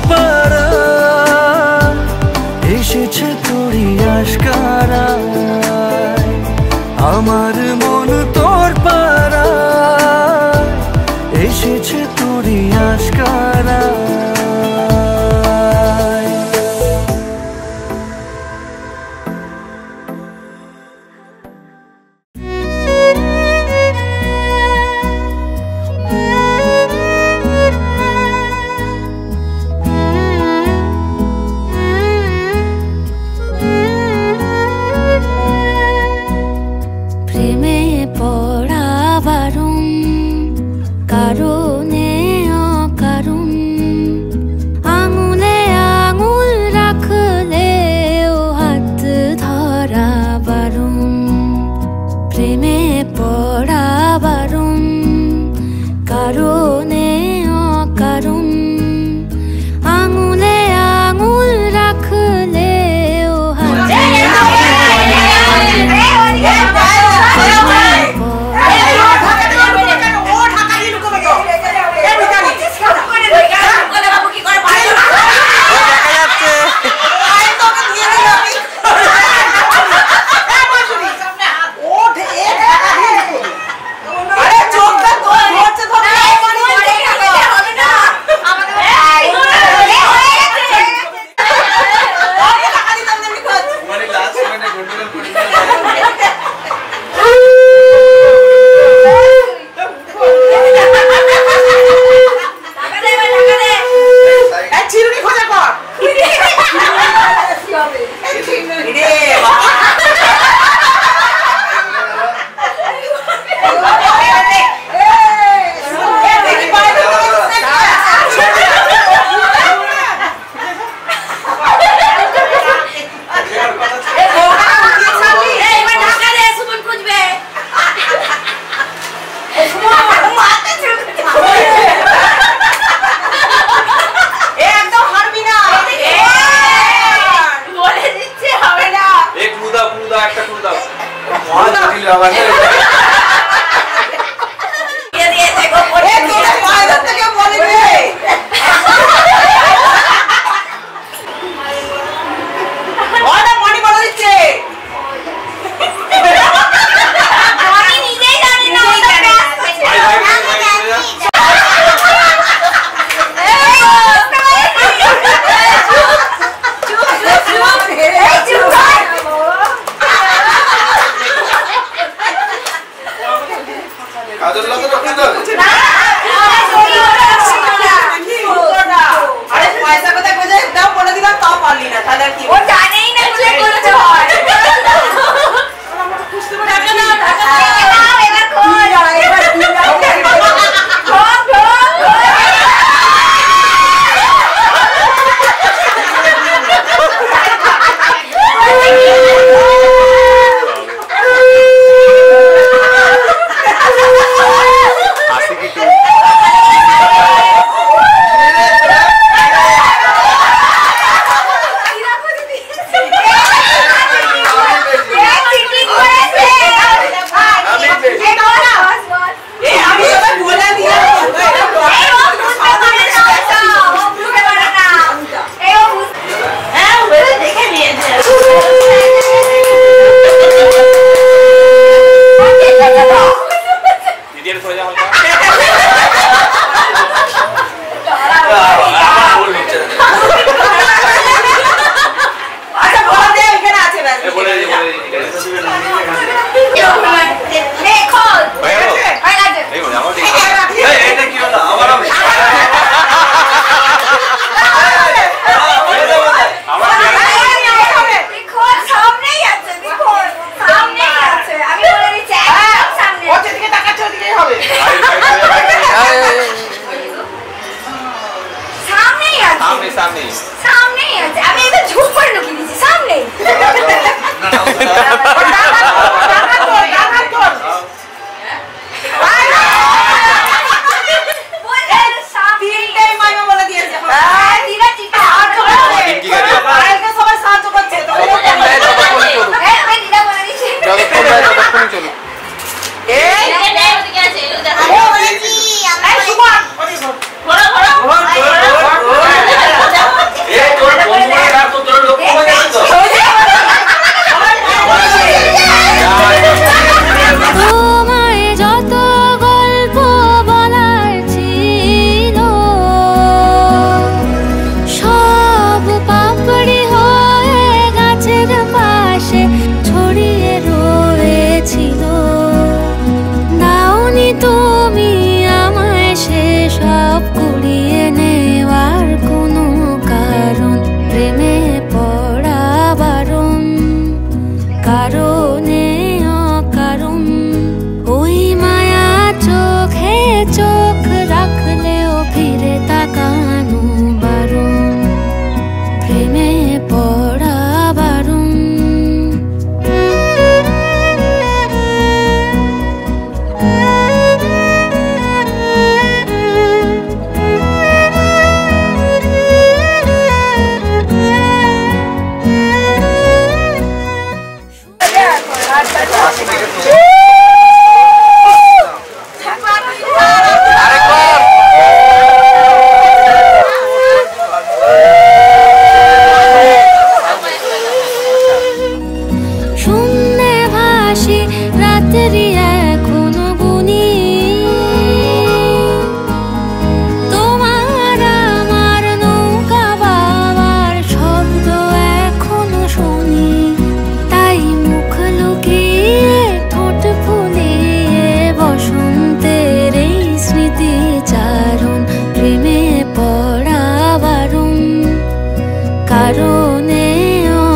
কারণে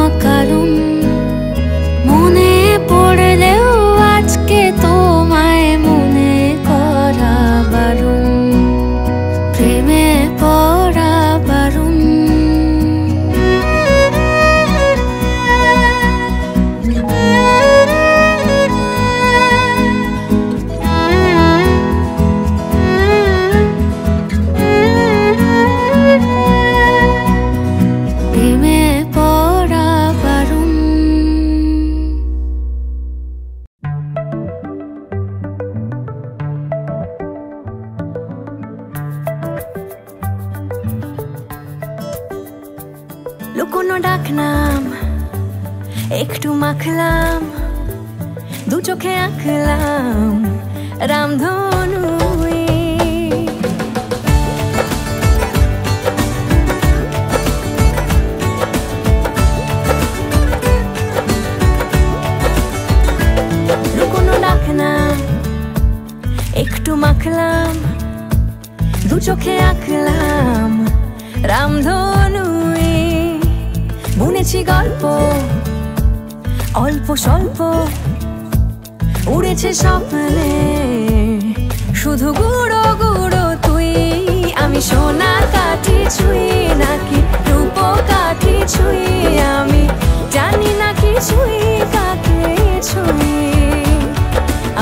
অকারণ মনে পড়লেও আজকে তোমায় মনে করা বারণ, প্রেমে পড়া বারণ। প্রেমে পড়া বারণ। লুকোনো ডাকনাম একটু মাখলাম, দু চোখে আঁকলাম রামধনু। লুকোনো ডাকনাম একটু মাখলাম, দু চোখে আঁকলাম রামধনু। বুনেছি গল্প অল্প স্বল্প, উড়েছে স্বপ্নে শুধু গুঁড়ো গুঁড়ো তুই। আমি সোনা কাঠি ছুঁই নাকি রূপ কাঠি ছুঁই, আমি জানি না কিছুই কাকে ছুঁই।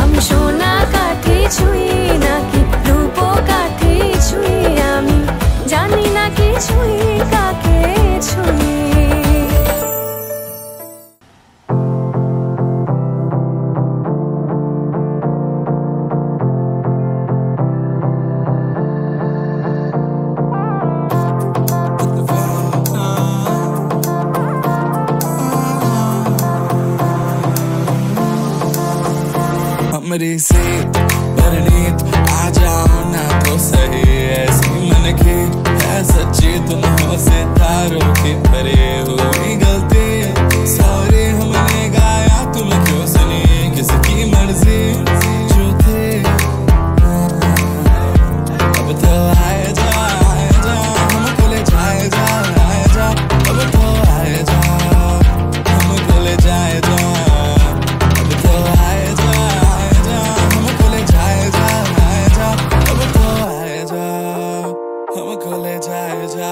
আমি সোনা কাঠি ছুঁই নাকি রূপ কাঠি ছুঁই, আমি জানি না কিছুই কাকে ছুঁই। हमरी से परनीत आ जाओ ना तो सही, ऐसी मन की है सच्ची तुम हो सितारों की परे हुई गलती। सॉरी हमने गाया तुम क्यों सुनी, किसकी मर्जी जो थे। अब तो आए जा हमको ले जाए जा, आए जा अब तो आए जा हमको ले जाए जा। अब तो आए जा हमको ले जाए जा, आए जा अब तो आए जा हमको ले जाए जा।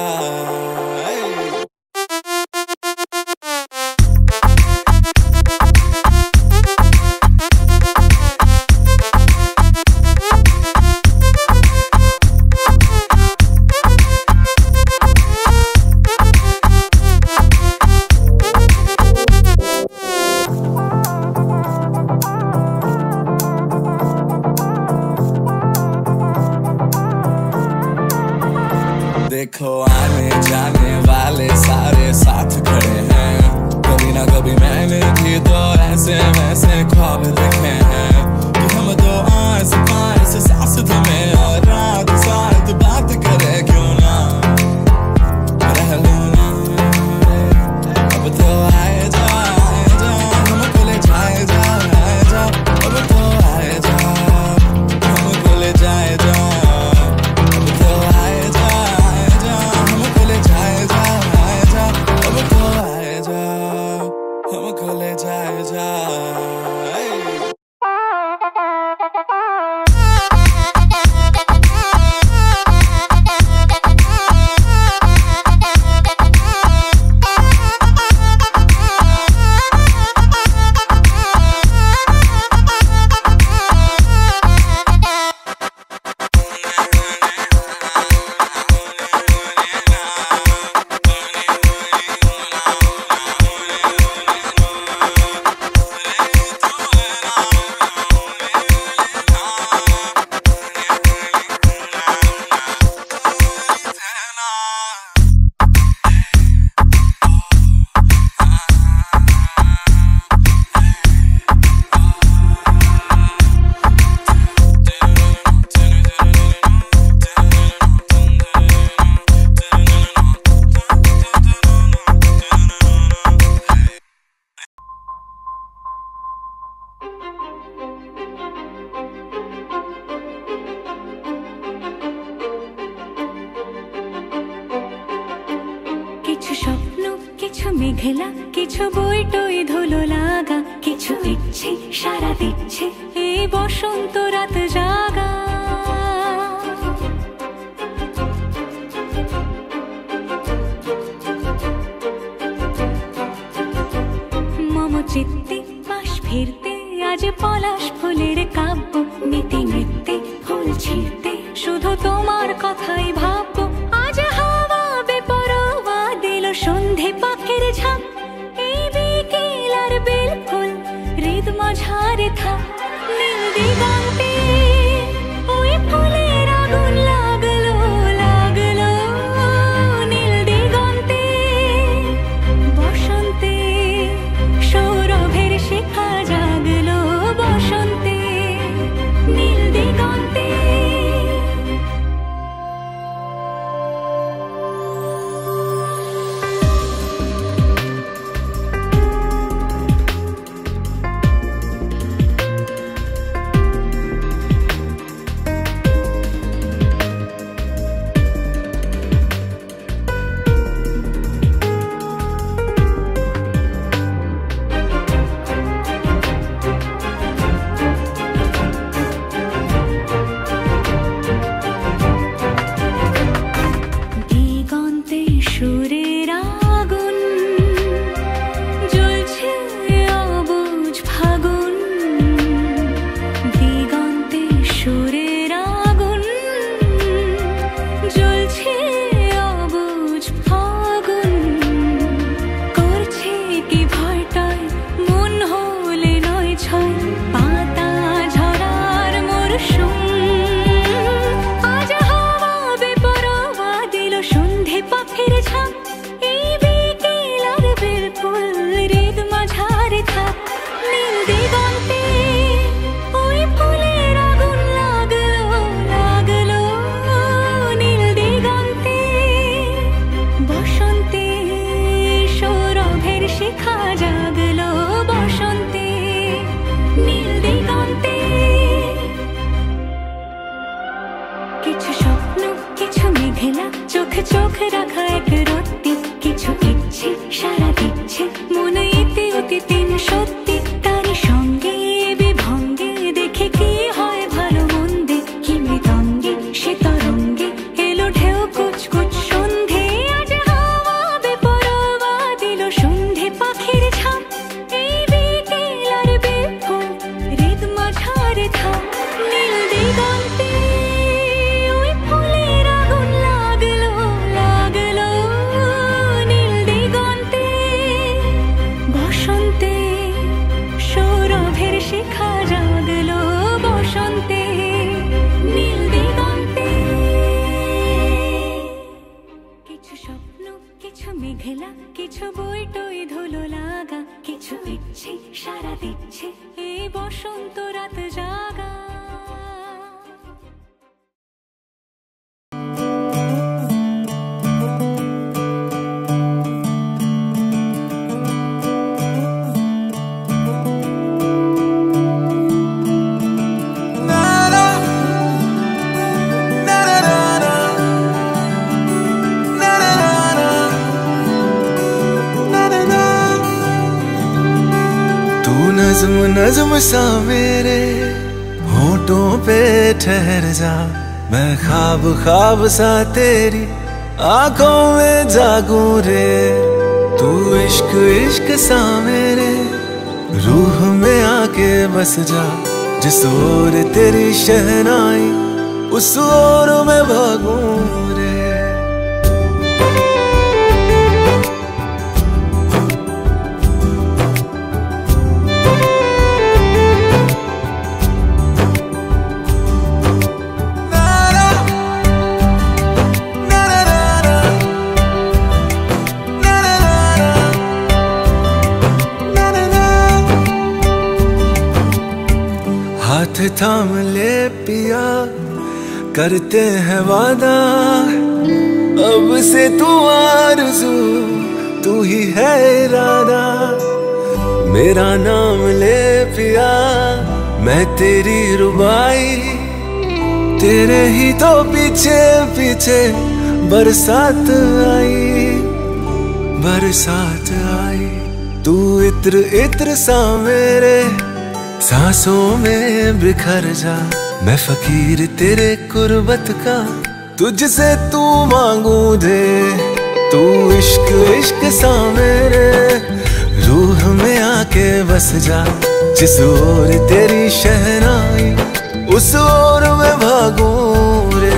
মেঘলা, কিছু বইটই ধুলো লাগা, কিছু ইচ্ছে সারা দিচ্ছে এই বসন্ত রাত জাগা। মম চিত্তে পাশ ফিরতে আজ পলাশ ফুলের কাব্য, নীতি নৃত্যে ফুল ছিঁড়তে শুধু তোমার কথাই ভাববো। আজ হাওয়া বেপরোয়া দিল সন্ধে পাখির ঝাঁক, এই বিকেল আর বিলকুল হৃদ মাঝারে থাক। নীল দিগন্তে ওই ফুলের আগুন লাগলো লাগলো, নীল দিগন্তে বসন্তে সৌরভের শিখা জাগলো, বসন্তে নীল দিগন্তে। দিগন্তে সুরের আগুন জ্বলছে অবুঝ ফাগুন, দিগন্তে সুরের আগুন জ্বলছে অবুঝ ফাগুন। করছে কি ভয়টায় মন হলে নয় ছয়, পাতা ঝরার মরশুম। আজ হাওয়া বেপরোয়া দিল সন্ধে পাখির ঝাঁক, এই বিকেল আর বিলকুল হৃদ মাঝারে থাক। নীল দিগন্তে ওই ফুলের আগুন লাগলো লাগলো, নীল দিগন্তে বসন্তে সৌরভের শিখা জাগলো, বসন্তে নীল দিগন্তে। কিছু স্বপ্ন কিছু মেঘলা, চোখ চোখ রাখা এক রত্তি, কিছু ইচ্ছে সারা দিচ্ছে মনে ইতি অতি তিন সত্যি। তারই সঙ্গে বিভঙ্গে দেখে কি হয় ভালো মন্দে, কি মৃদঙ্গে সে তরঙ্গে এলো ঢেউ কুচকুচ সন্ধে। আজ হাওয়া বেপরোয়া দিল সন্ধে পাখির ঝাঁক, এই বিকেল আর বিলকুল হৃদ মাঝারে থাক। নীল দিগন্তে ওই ফুলের আগুন লাগলো লাগলো, নীল দিগন্তে বসন্তে সৌরভের শিখা জাগলো, বসন্তে নীল দিগন্তে। কিছু স্বপ্ন কিছু মেঘলা, কিছু বইটই ধুলো লাগা, কিছু ইচ্ছে সারা দিচ্ছে এই বসন্ত রাত জাগা। तू नज्म नज्म सा मेरे होठों पे ठहर जा, मैं ख्वाब ख्वाब सा तेरी आंखों में जागूं रे। तू इश्क इश्क सा मेरे रूह में आके बस जा, जिस ओर तेरी शहनाई उस ओर में भागूं रे। हाथ थाम ले पिया करते हैं वादा, अब से तू आरज़ू तू ही है इरादा। मेरा नाम ले पिया मैं तेरी रुबाई, तेरे ही तो पीछे पीछे बरसात आई। बरसात आई, तू इत्र इत्र सा मेरे सांसों में बिखर जा। मैं फकीर तेरे कुर्बत का, तुझसे तू मांगू दे। तू इश्क इश्क सा मेरे रूह में आके बस जा। जिस ओर तेरी शहनाई उस ओर मैं भागूं रे।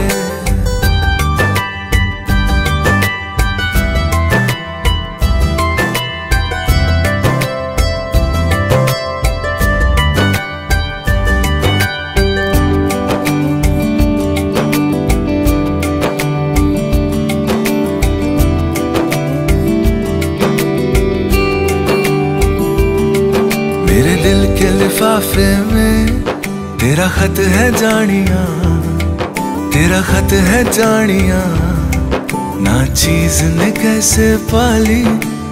मेरे दिल के लिफाफे में तेरा खत है जानिया, तेरा खत है जानिया। ना चीज ने कैसे पाली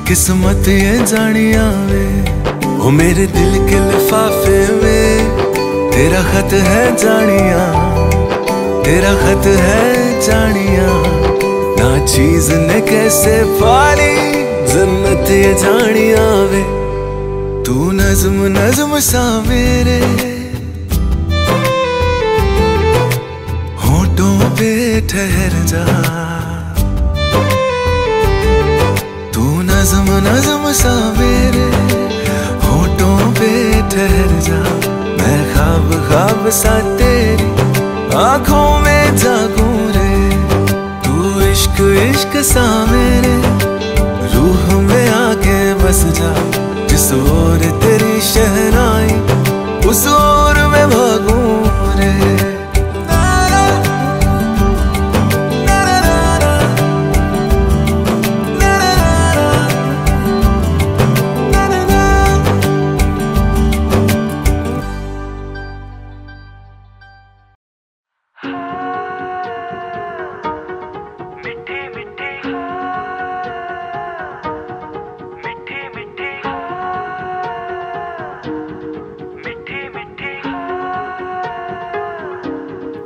किस्मत ये जानिया वे। ओ मेरे दिल के लिफाफे में तेरा खत है जानिया, तेरा खत है जानिया। ना चीज ने कैसे पाली जन्नत ये जानिया वे। तू नज़्म नज़्म सा मेरे होठों पे ठहर जा। तू नज़्म नज़्म सा मेरे होठों पे ठहर जा। मैं ख्वाब ख्वाब सा तेरी आँखों में जागूं रे। तू इश्क इश्क सा मेरे रूह में आके बस जा। जिस ओर तेरी शहनाई उस ओर मैं भागूं रे।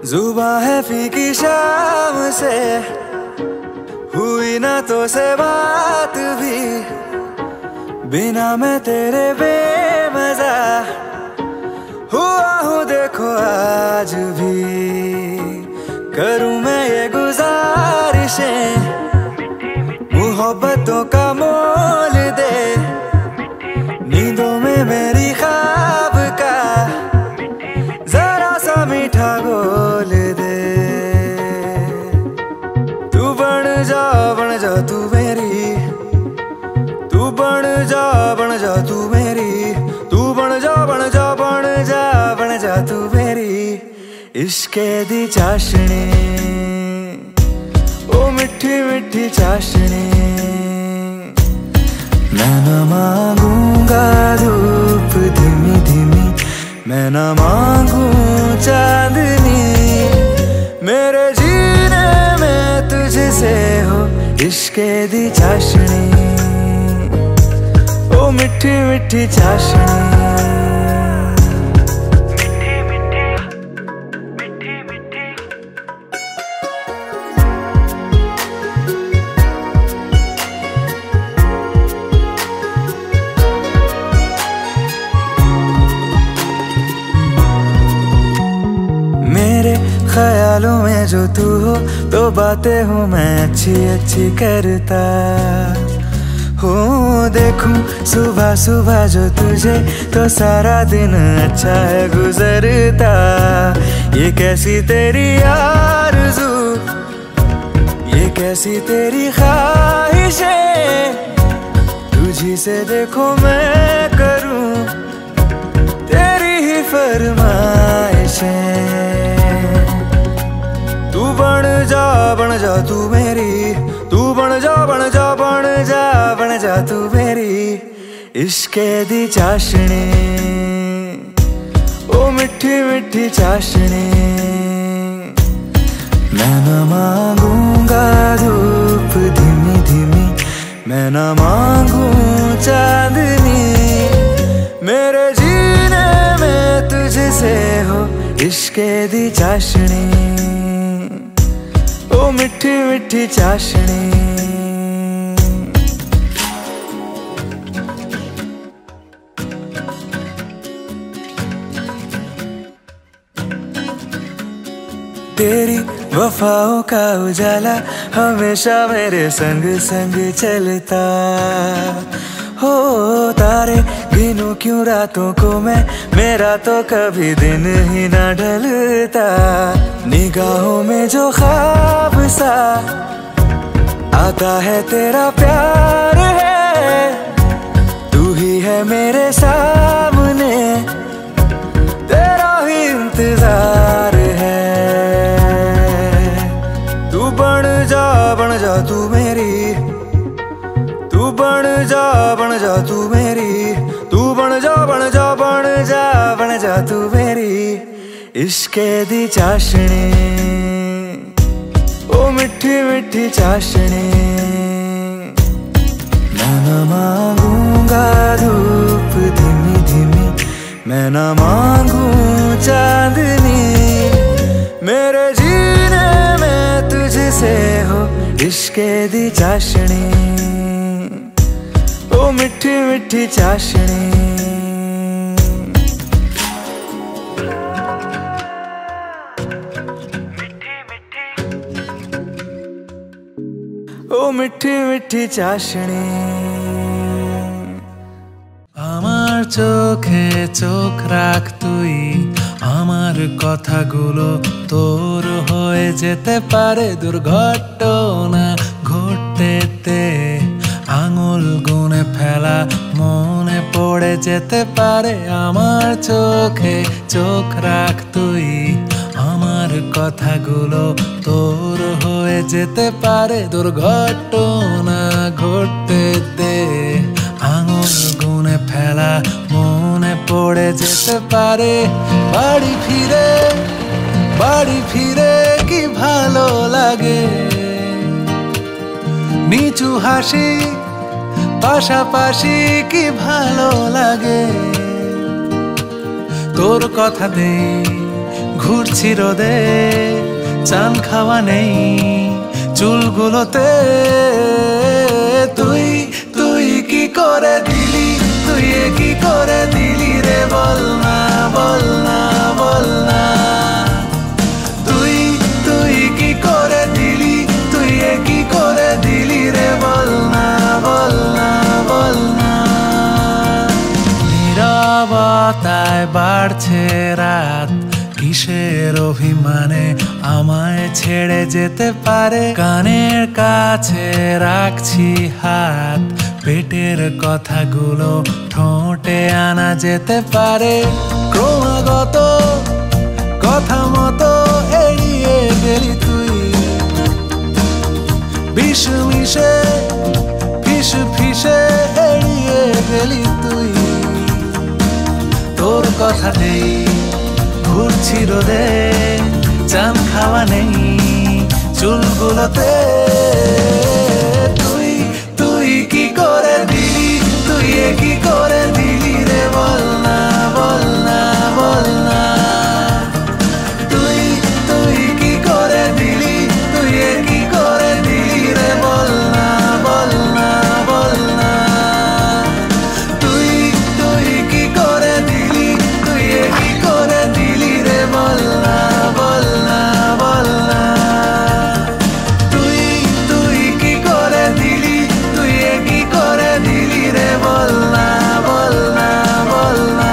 जुबां है फीकी शाम से हुई ना तो से बात भी। बिना मैं तेरे बेमज़ा हुआ हूँ देखो आज भी। करूँ मैं ये गुजारिशें मोहब्बतों का मोल दे। नींदों में मेरी ख्वाब का जरा सा मीठा बोल दे। तू बन जा तू मेरी, तू बन जा तू मेरी। तू बन जा तू मेरी। इश्के दी चाशनी ओ मिठी मिठी चाशनी। मैं न मांगूंगा धूप धीमी धीमी, मैं न मांगू चांदनी। मेरे जीने में तुझसे हो इश्के दी चाशनी ओ मिठी मिठी चाशनी। ख्यालों में जो तू हो तो बातें हूँ मैं अच्छी अच्छी करता हो। देखूं सुबह सुबह जो तुझे तो सारा दिन अच्छा है गुजरता। ये कैसी तेरी आरज़ू, ये कैसी तेरी ख्वाहिशें। तुझी से देखो मैं करूं तेरी ही फरमाइशें। तू बन जा तू मेरी। तू बन जा तू मेरी। इश्के दी चाशनी ओ मिठी मिठी चाशनी। मैं न मांगूंगा धूप धीमी धीमी, मैं न मांगू चांदनी। मेरे जीने में तुझसे हो इश्के दी चाशनी ओ मिठी मिठी चाशनी। तेरी वफाओं का उजाला हमेशा मेरे संग संग चलता हो। तारे गिनूं क्यों रातों को मैं, मेरा तो कभी दिन ही ना ढलता। निगाहों में जो ख्वाब सा आता है तेरा प्यार है, तू ही है मेरे सामने, तेरा ही इंतजार है। तू बन जा तू मेरी, तू बन जा तू मेरी, तू बन जा तू मेरी इश्के दी चाशनी, ओ मिठी मिठी चाशनी। मैं न मांगूंगा धूप धीमी धीमी, मैं न मांगू चांदनी, मेरे जीने में तुझसे हो इश्के दी चाशनी, ओ मिठी मिठी चाशनी। ओ मिठी मिठी चाशनी। আমার চোখে চোখ রাখ তুই, আমার কথাগুলো তোর হয়ে যেতে পারে দুর্ঘটনা ঘটতে, আঙুল গুনে ফেলা মনে পড়ে যেতে পারে। আমার চোখে চোখ রাখ তুই, আমার কথাগুলো তোর হয়ে যেতে পারে দুর্ঘটনা ঘটতে, আঙুল গুনে ফেলা মনে পড়ে যেতে পারে। বাড়ি ফিরে কি ভালো লাগে, নিচু হাসি পাশাপাশি কি ভালো লাগে। তোর কথাতেই ঘুরছি রোদে, চান খাওয়া নেই চুলগুলোতে। তুই কি করে দিলি, তুই কি করে দিলি রে, বল না বল না বল না। তুই কি করে দিলি, তুই কি করে দিলি রে, বল না বল না বল না। নীরবতায় বাড়ছে রাত, কিসের অভিমানে আমায় ছেড়ে যেতে পারে। কানের কাছে রাখছি হাত, পেটের কথাগুলো ঠোঁটে আনা যেতে পারে। ক্রমাগত কথা মতো এড়িয়ে গেলি তুই, বিষ মিশে ফিসে এড়িয়ে গেলি তুই। তোর কথাতেই ঘুরছি রোদে, চান খাওয়া নেই চুলগুলোতে। তুই কি করে দিলি, তুই কি করে দিলি রে, বল না বল না বল না। তুই কি করে দিলি, তুই কি করে দিলি রে, বল না বল না বল না। তুই কি করে দিলি, তুই কি করে দিলি রে, বল না বল না বল না। তুই কি করে দিলি, তুই কি করে দিলি রে, বল না বল না বল না।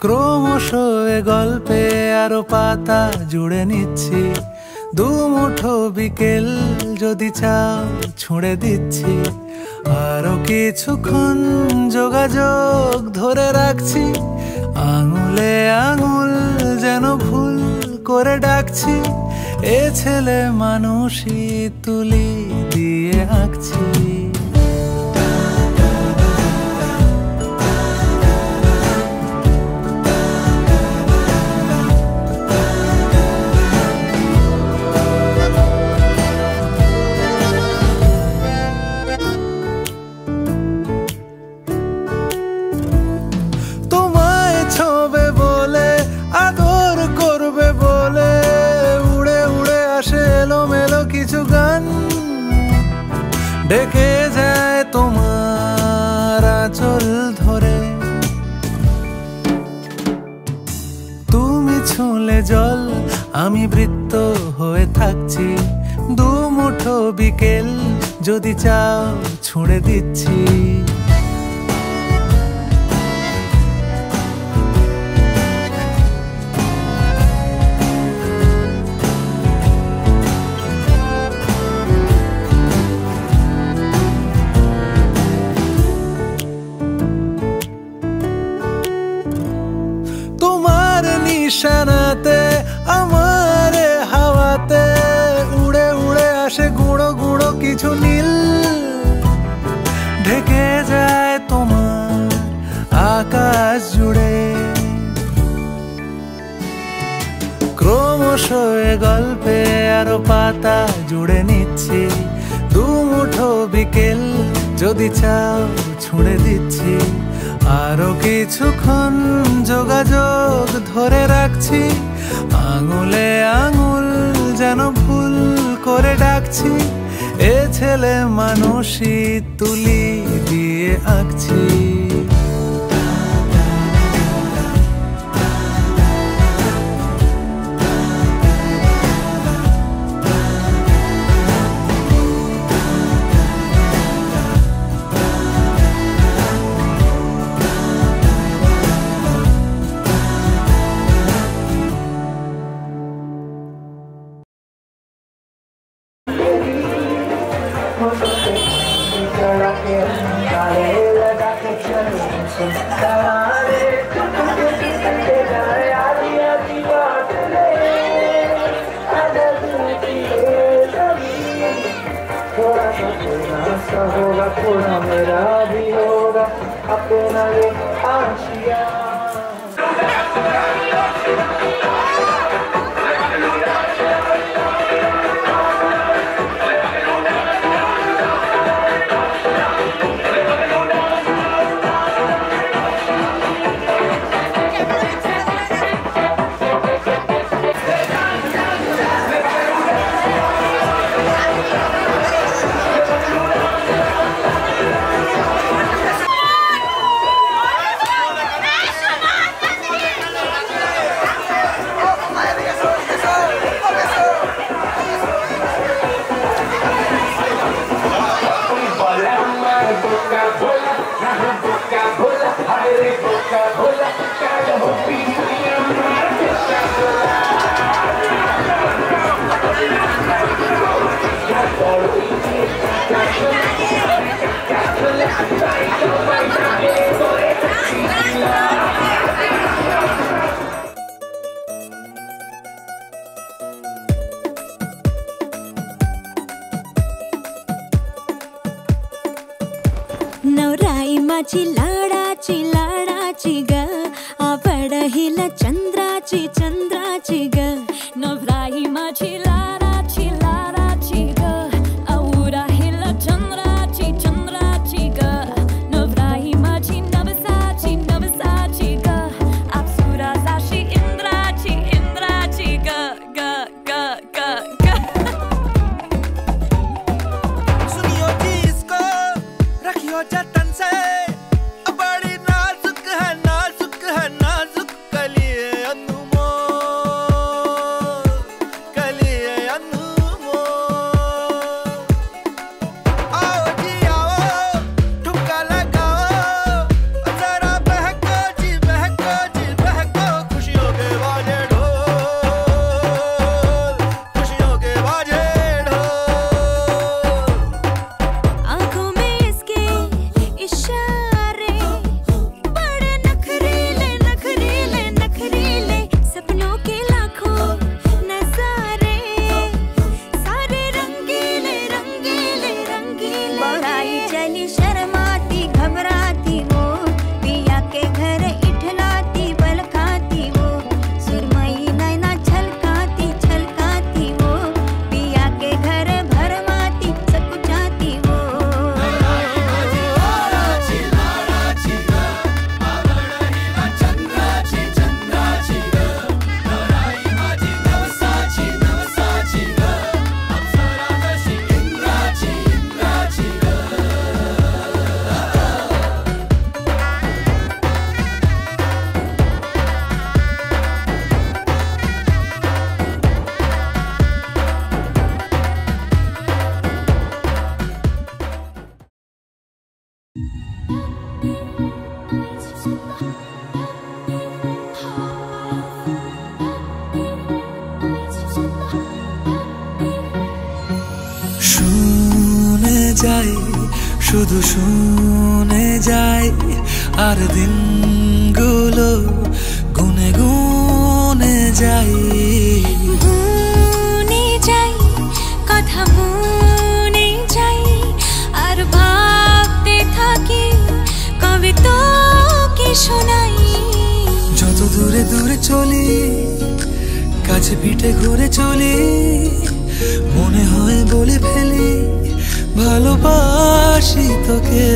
ক্রমশ এ গল্পে আরো পাতা জুড়ে নিচ্ছি, দুমুঠো বিকেল যদি চাও ছুঁড়ে দিচ্ছি। আরো কিছুক্ষণ যোগাযোগ ধরে রাখছি, আঙুলে আঙুল যেন ভুল করে ডাকছি। এ ছেলে মানুষই তুলি দিয়ে আঁকছি। আমি বৃত্ত হয়ে থাকছি, দু মুঠো বিকেল যদি চাও ছুঁড়ে দিচ্ছি। তোমার নিশানাতে আমার হাওয়াতে উড়ে উড়ে আসে গুঁড়ো গুঁড়ো কিছু নীল, ঢেকে যায় তোমার আকাশ জুড়ে। ক্রমশ এ গল্পে আরো পাতা জুড়ে নিচ্ছি, দু মুঠো বিকেল যদি চাও ছুঁড়ে দিচ্ছি। আরো কিছুক্ষণ যোগাযোগ ধরে রাখছি, আঙুলে আঙুল যেন ভুল করে ডাকছি। এ ছেলে মানুষই তুলি দিয়ে আঁকছি। होगा थोड़ा मेरा भी होगा अपना ये आशिया। नवराई माझी लाडाची ग आवड हिला चंद्राची ग नवराई माझी लाडाची ग आवडा हिला चंद्राची ग যাই, শুধু শুনে যাই, আর দিনগুলো গুনে গুনে যাই। গুনে যাই, কথা মনে যাই, আর ভাবতে থাকি কবে তোকে শোনাই। যত দূরে দূরে চলি, কাছে পিঠে ঘুরে চলি, মনে হয় বলে ফেলি ভালোবাসি তোকে।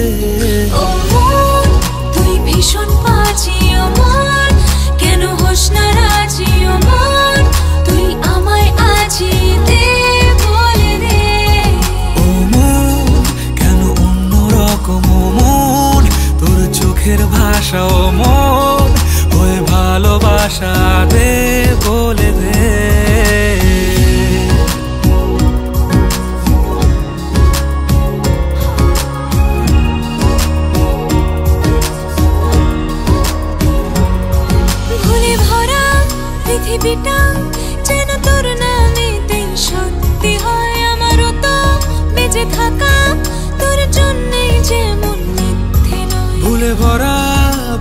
ও মন, তুই ভীষণ পাজি, ও মন, কেন হোস না রাজি, ও মন, তুই আমায় আজি দে, বলে দে। ও মন, কেন অন্য রকম, ও মন, তোর চোখের ভাষা, ও মন, হয়ে ভালোবাসা দে, বলে দে। পৃথিবীটা যেন তোর নামেতেই সত্যি হয়, আমারও তো বেঁচে থাকা তোর জন্যই যেমন মিথ্যে নয়। ভুলে ভরা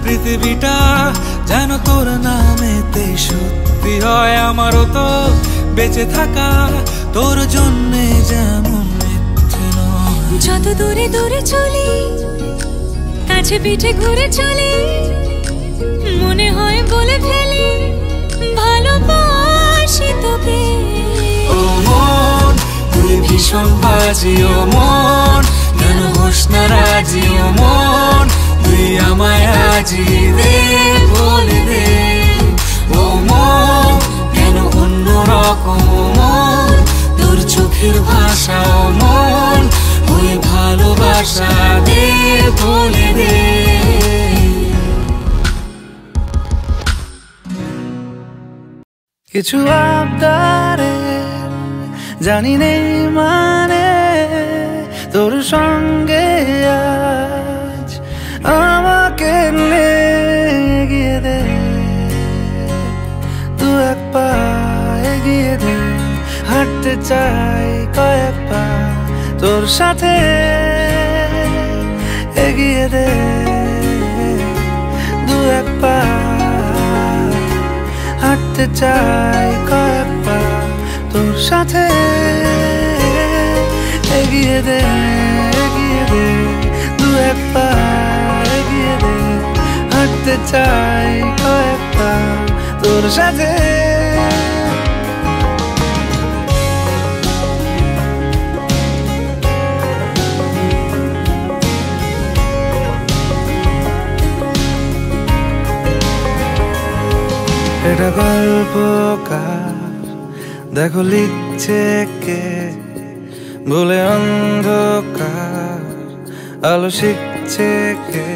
পৃথিবীটা যেন তোর নামেতেই সত্যি হয়, আমারও তো বেঁচে থাকা তোর জন্যে যেমন মিথ্যে নয়। যত দূরে দূরে চলি, কাছে পিঠে ঘুরে চলি, মনে হয় বলে ফেলি ভালোবাসি তোকে। ও মন, তুই ভীষণ বাজি, ও মন, কেন হোস না রাজি, ও মন, তুই আমায় আজি দে, বলে দে। ও মন, কেন অন্য রকম, ও মন, তোর চোখের ভাষা, ও মন, ওই ভালোবাসা দে, বলে দে। কিছু আবদারে জানি নেই মানে, তোর সঙ্গে আজ আমাকে এগিয়ে দে, দু এক পা এগিয়ে দে, হাঁটতে চাই কয়েক পা তোর সাথে, এগিয়ে দে, দু এক পা হাঁটতে চাই কয়েক পা তোর সাথে, এগিয়ে দে, এগিয়ে দে, দু এক পা এগিয়ে দে, হাঁটতে চাই কয়েক পা তোর সাথে। এটা গল্পকার, দেখো লিখছে কে, বলে অন্ধকার আলো শিখছে কে।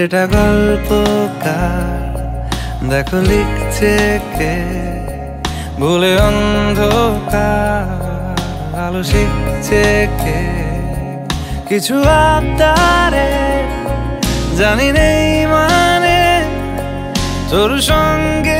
এটা গল্পকার, দেখো লিখছে কে, বলে অন্ধকার আলো শিখছে কে। কিছু আবদারে জানি নেই মানে, তোর সঙ্গে